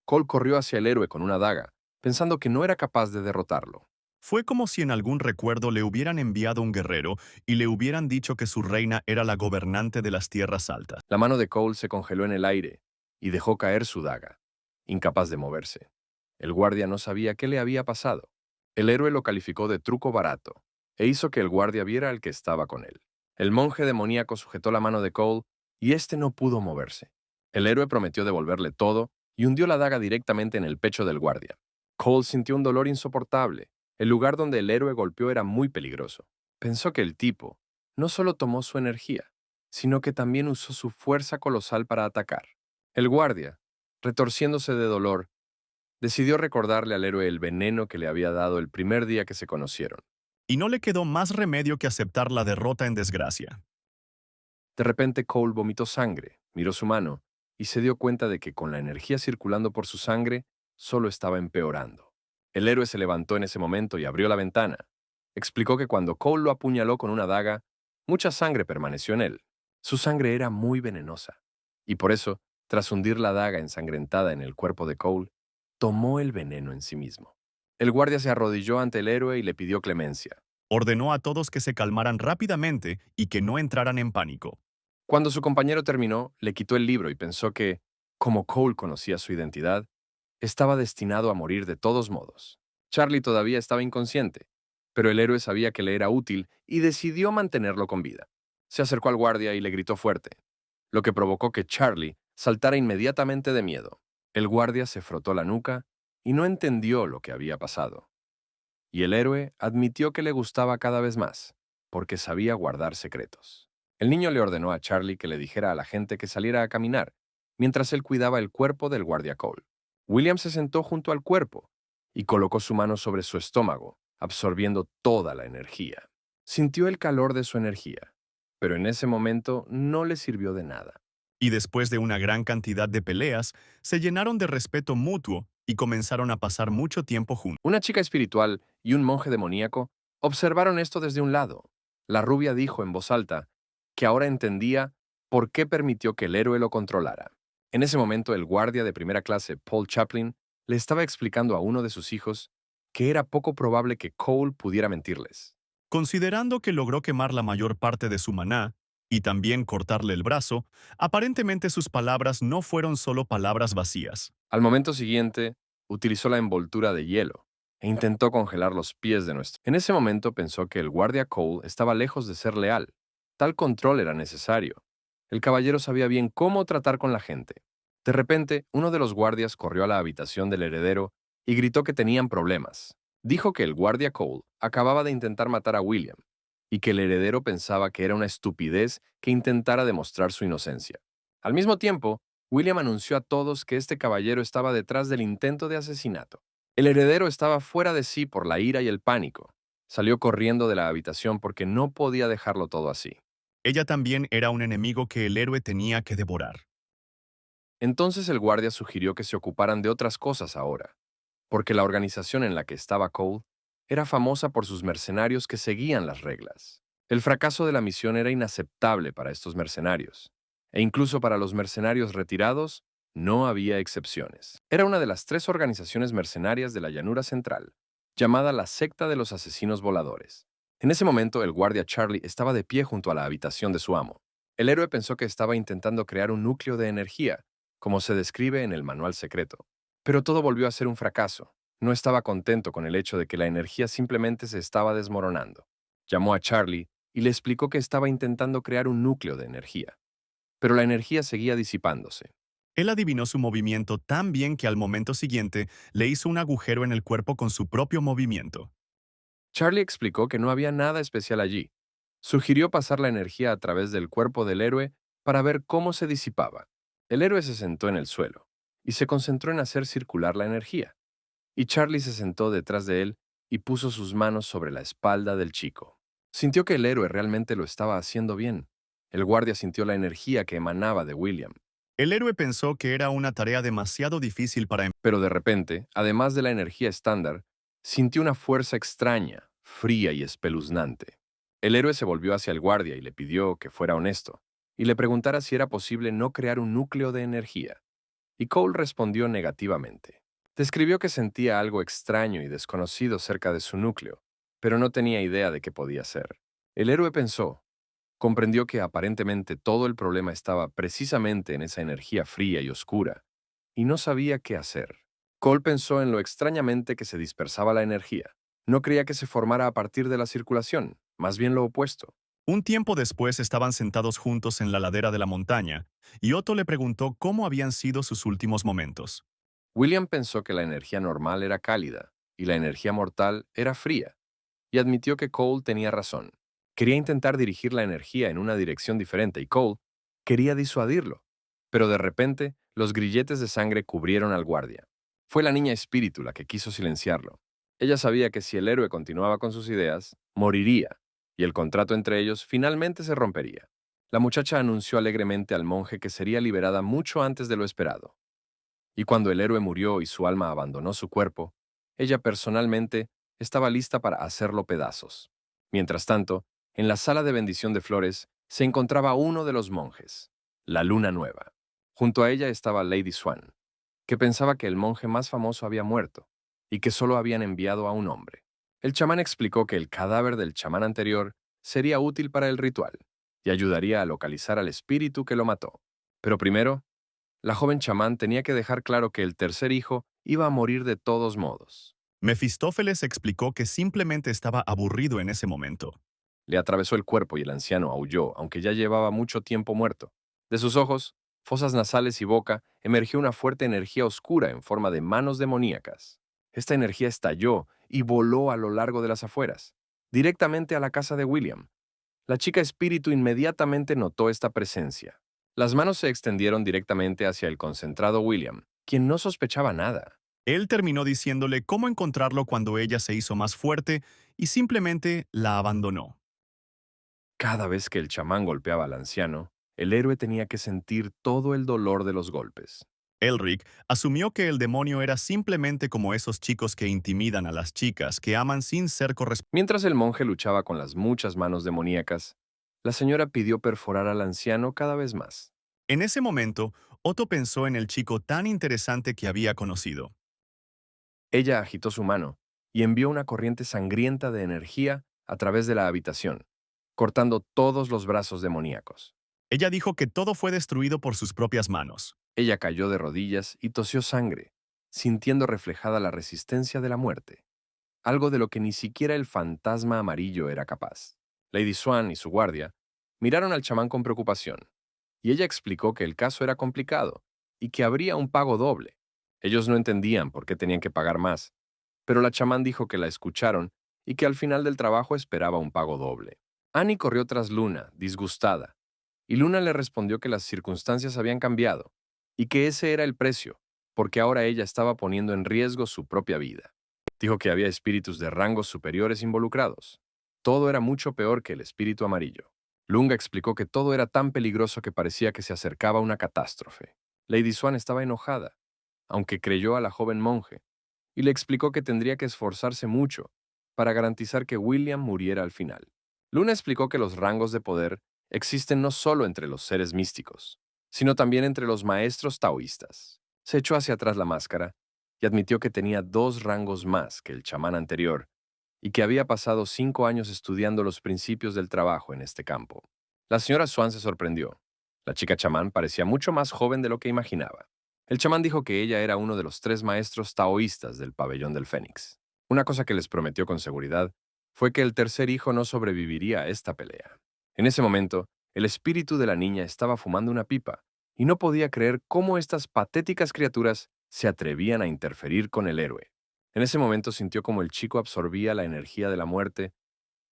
Cole corrió hacia el héroe con una daga, pensando que no era capaz de derrotarlo. Fue como si en algún recuerdo le hubieran enviado un guerrero y le hubieran dicho que su reina era la gobernante de las tierras altas. La mano de Cole se congeló en el aire y dejó caer su daga, incapaz de moverse. El guardia no sabía qué le había pasado. El héroe lo calificó de truco barato e hizo que el guardia viera al que estaba con él. El monje demoníaco sujetó la mano de Cole y éste no pudo moverse. El héroe prometió devolverle todo y hundió la daga directamente en el pecho del guardia. Cole sintió un dolor insoportable. El lugar donde el héroe golpeó era muy peligroso. Pensó que el tipo no solo tomó su energía, sino que también usó su fuerza colosal para atacar. El guardia, retorciéndose de dolor, decidió recordarle al héroe el veneno que le había dado el primer día que se conocieron. Y no le quedó más remedio que aceptar la derrota en desgracia. De repente Cole vomitó sangre, miró su mano y se dio cuenta de que con la energía circulando por su sangre, solo estaba empeorando. El héroe se levantó en ese momento y abrió la ventana. Explicó que cuando Cole lo apuñaló con una daga, mucha sangre permaneció en él. Su sangre era muy venenosa, y por eso, tras hundir la daga ensangrentada en el cuerpo de Cole, tomó el veneno en sí mismo. El guardia se arrodilló ante el héroe y le pidió clemencia. Ordenó a todos que se calmaran rápidamente y que no entraran en pánico. Cuando su compañero terminó, le quitó el libro y pensó que, como Cole conocía su identidad, estaba destinado a morir de todos modos. Charlie todavía estaba inconsciente, pero el héroe sabía que le era útil y decidió mantenerlo con vida. Se acercó al guardia y le gritó fuerte, lo que provocó que Charlie saltara inmediatamente de miedo. El guardia se frotó la nuca y no entendió lo que había pasado. Y el héroe admitió que le gustaba cada vez más, porque sabía guardar secretos. El niño le ordenó a Charlie que le dijera a la gente que saliera a caminar, mientras él cuidaba el cuerpo del guardia Cole. William se sentó junto al cuerpo y colocó su mano sobre su estómago, absorbiendo toda la energía. Sintió el calor de su energía, pero en ese momento no le sirvió de nada. Y después de una gran cantidad de peleas, se llenaron de respeto mutuo y comenzaron a pasar mucho tiempo juntos. Una chica espiritual y un monje demoníaco observaron esto desde un lado. La rubia dijo en voz alta que ahora entendía por qué permitió que el héroe lo controlara. En ese momento, el guardia de primera clase, Paul Chaplin, le estaba explicando a uno de sus hijos que era poco probable que Cole pudiera mentirles. Considerando que logró quemar la mayor parte de su maná y también cortarle el brazo, aparentemente sus palabras no fueron solo palabras vacías. Al momento siguiente, utilizó la envoltura de hielo e intentó congelar los pies de nuestro. En ese momento pensó que el guardia Cole estaba lejos de ser leal. Tal control era necesario. El caballero sabía bien cómo tratar con la gente. De repente, uno de los guardias corrió a la habitación del heredero y gritó que tenían problemas. Dijo que el guardia Cole acababa de intentar matar a William y que el heredero pensaba que era una estupidez que intentara demostrar su inocencia. Al mismo tiempo, William anunció a todos que este caballero estaba detrás del intento de asesinato. El heredero estaba fuera de sí por la ira y el pánico. Salió corriendo de la habitación porque no podía dejarlo todo así. Ella también era un enemigo que el héroe tenía que devorar. Entonces el guardia sugirió que se ocuparan de otras cosas ahora, porque la organización en la que estaba Cole era famosa por sus mercenarios que seguían las reglas. El fracaso de la misión era inaceptable para estos mercenarios, e incluso para los mercenarios retirados no había excepciones. Era una de las 3 organizaciones mercenarias de la llanura central, llamada la secta de los asesinos voladores. En ese momento, el guardia Charlie estaba de pie junto a la habitación de su amo. El héroe pensó que estaba intentando crear un núcleo de energía, como se describe en el manual secreto. Pero todo volvió a ser un fracaso. No estaba contento con el hecho de que la energía simplemente se estaba desmoronando. Llamó a Charlie y le explicó que estaba intentando crear un núcleo de energía. Pero la energía seguía disipándose. Él adivinó su movimiento tan bien que al momento siguiente le hizo un agujero en el cuerpo con su propio movimiento. Charlie explicó que no había nada especial allí. Sugirió pasar la energía a través del cuerpo del héroe para ver cómo se disipaba. El héroe se sentó en el suelo y se concentró en hacer circular la energía. Y Charlie se sentó detrás de él y puso sus manos sobre la espalda del chico. Sintió que el héroe realmente lo estaba haciendo bien. El guardia sintió la energía que emanaba de William. El héroe pensó que era una tarea demasiado difícil para Pero de repente, además de la energía estándar, sintió una fuerza extraña, fría y espeluznante. El héroe se volvió hacia el guardia y le pidió que fuera honesto, y le preguntara si era posible no crear un núcleo de energía. Y Cole respondió negativamente. Describió que sentía algo extraño y desconocido cerca de su núcleo, pero no tenía idea de qué podía ser. El héroe pensó, comprendió que aparentemente todo el problema estaba precisamente en esa energía fría y oscura, y no sabía qué hacer. Cole pensó en lo extrañamente que se dispersaba la energía. No creía que se formara a partir de la circulación, más bien lo opuesto. Un tiempo después estaban sentados juntos en la ladera de la montaña, y Otto le preguntó cómo habían sido sus últimos momentos. William pensó que la energía normal era cálida y la energía mortal era fría, y admitió que Cole tenía razón. Quería intentar dirigir la energía en una dirección diferente y Cole quería disuadirlo. Pero de repente, los grilletes de sangre cubrieron al guardia. Fue la niña espíritu la que quiso silenciarlo. Ella sabía que si el héroe continuaba con sus ideas, moriría, y el contrato entre ellos finalmente se rompería. La muchacha anunció alegremente al monje que sería liberada mucho antes de lo esperado. Y cuando el héroe murió y su alma abandonó su cuerpo, ella personalmente estaba lista para hacerlo pedazos. Mientras tanto, en la sala de bendición de flores se encontraba uno de los monjes, la luna nueva. Junto a ella estaba Lady Swan, que pensaba que el monje más famoso había muerto y que solo habían enviado a un hombre. El chamán explicó que el cadáver del chamán anterior sería útil para el ritual y ayudaría a localizar al espíritu que lo mató. Pero primero, la joven chamán tenía que dejar claro que el tercer hijo iba a morir de todos modos. Mefistófeles explicó que simplemente estaba aburrido en ese momento. Le atravesó el cuerpo y el anciano aulló, aunque ya llevaba mucho tiempo muerto. De sus ojos fosas nasales y boca, emergió una fuerte energía oscura en forma de manos demoníacas. Esta energía estalló y voló a lo largo de las afueras, directamente a la casa de William. La chica espíritu inmediatamente notó esta presencia. Las manos se extendieron directamente hacia el concentrado William, quien no sospechaba nada. Él terminó diciéndole cómo encontrarlo cuando ella se hizo más fuerte y simplemente la abandonó. Cada vez que el chamán golpeaba al anciano, el héroe tenía que sentir todo el dolor de los golpes. Elric asumió que el demonio era simplemente como esos chicos que intimidan a las chicas, que aman sin ser correspondidos. Mientras el monje luchaba con las muchas manos demoníacas, la señora pidió perforar al anciano cada vez más. En ese momento, Otto pensó en el chico tan interesante que había conocido. Ella agitó su mano y envió una corriente sangrienta de energía a través de la habitación, cortando todos los brazos demoníacos. Ella dijo que todo fue destruido por sus propias manos. Ella cayó de rodillas y tosió sangre, sintiendo reflejada la resistencia de la muerte, algo de lo que ni siquiera el fantasma amarillo era capaz. Lady Swan y su guardia miraron al chamán con preocupación, y ella explicó que el caso era complicado y que habría un pago doble. Ellos no entendían por qué tenían que pagar más, pero la chamán dijo que la escucharon y que al final del trabajo esperaba un pago doble. Annie corrió tras Luna, disgustada, y Luna le respondió que las circunstancias habían cambiado y que ese era el precio, porque ahora ella estaba poniendo en riesgo su propia vida. Dijo que había espíritus de rangos superiores involucrados. Todo era mucho peor que el espíritu amarillo. Lunga explicó que todo era tan peligroso que parecía que se acercaba una catástrofe. Lady Swan estaba enojada, aunque creyó a la joven monje, y le explicó que tendría que esforzarse mucho para garantizar que William muriera al final. Luna explicó que los rangos de poder existen no solo entre los seres místicos, sino también entre los maestros taoístas. Se echó hacia atrás la máscara y admitió que tenía 2 rangos más que el chamán anterior y que había pasado 5 años estudiando los principios del trabajo en este campo. La señora Swan se sorprendió. La chica chamán parecía mucho más joven de lo que imaginaba. El chamán dijo que ella era uno de los 3 maestros taoístas del pabellón del Fénix. Una cosa que les prometió con seguridad fue que el tercer hijo no sobreviviría a esta pelea. En ese momento, el espíritu de la niña estaba fumando una pipa y no podía creer cómo estas patéticas criaturas se atrevían a interferir con el héroe. En ese momento sintió como el chico absorbía la energía de la muerte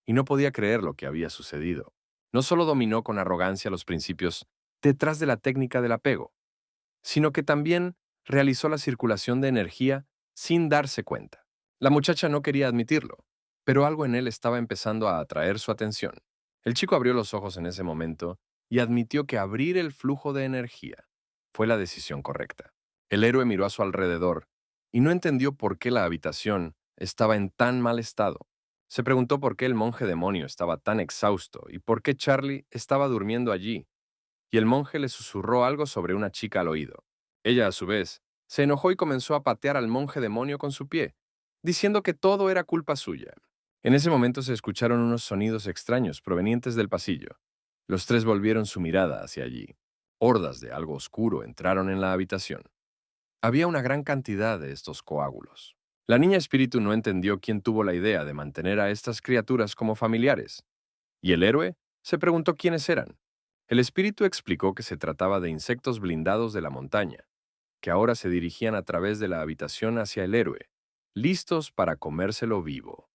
y no podía creer lo que había sucedido. No solo dominó con arrogancia los principios detrás de la técnica del apego, sino que también realizó la circulación de energía sin darse cuenta. La muchacha no quería admitirlo, pero algo en él estaba empezando a atraer su atención. El chico abrió los ojos en ese momento y admitió que abrir el flujo de energía fue la decisión correcta. El héroe miró a su alrededor y no entendió por qué la habitación estaba en tan mal estado. Se preguntó por qué el monje demonio estaba tan exhausto y por qué Charlie estaba durmiendo allí, y el monje le susurró algo sobre una chica al oído. Ella, a su vez, se enojó y comenzó a patear al monje demonio con su pie, diciendo que todo era culpa suya. En ese momento se escucharon unos sonidos extraños provenientes del pasillo. Los 3 volvieron su mirada hacia allí. Hordas de algo oscuro entraron en la habitación. Había una gran cantidad de estos coágulos. La niña espíritu no entendió quién tuvo la idea de mantener a estas criaturas como familiares, y el héroe se preguntó quiénes eran. El espíritu explicó que se trataba de insectos blindados de la montaña, que ahora se dirigían a través de la habitación hacia el héroe, listos para comérselo vivo.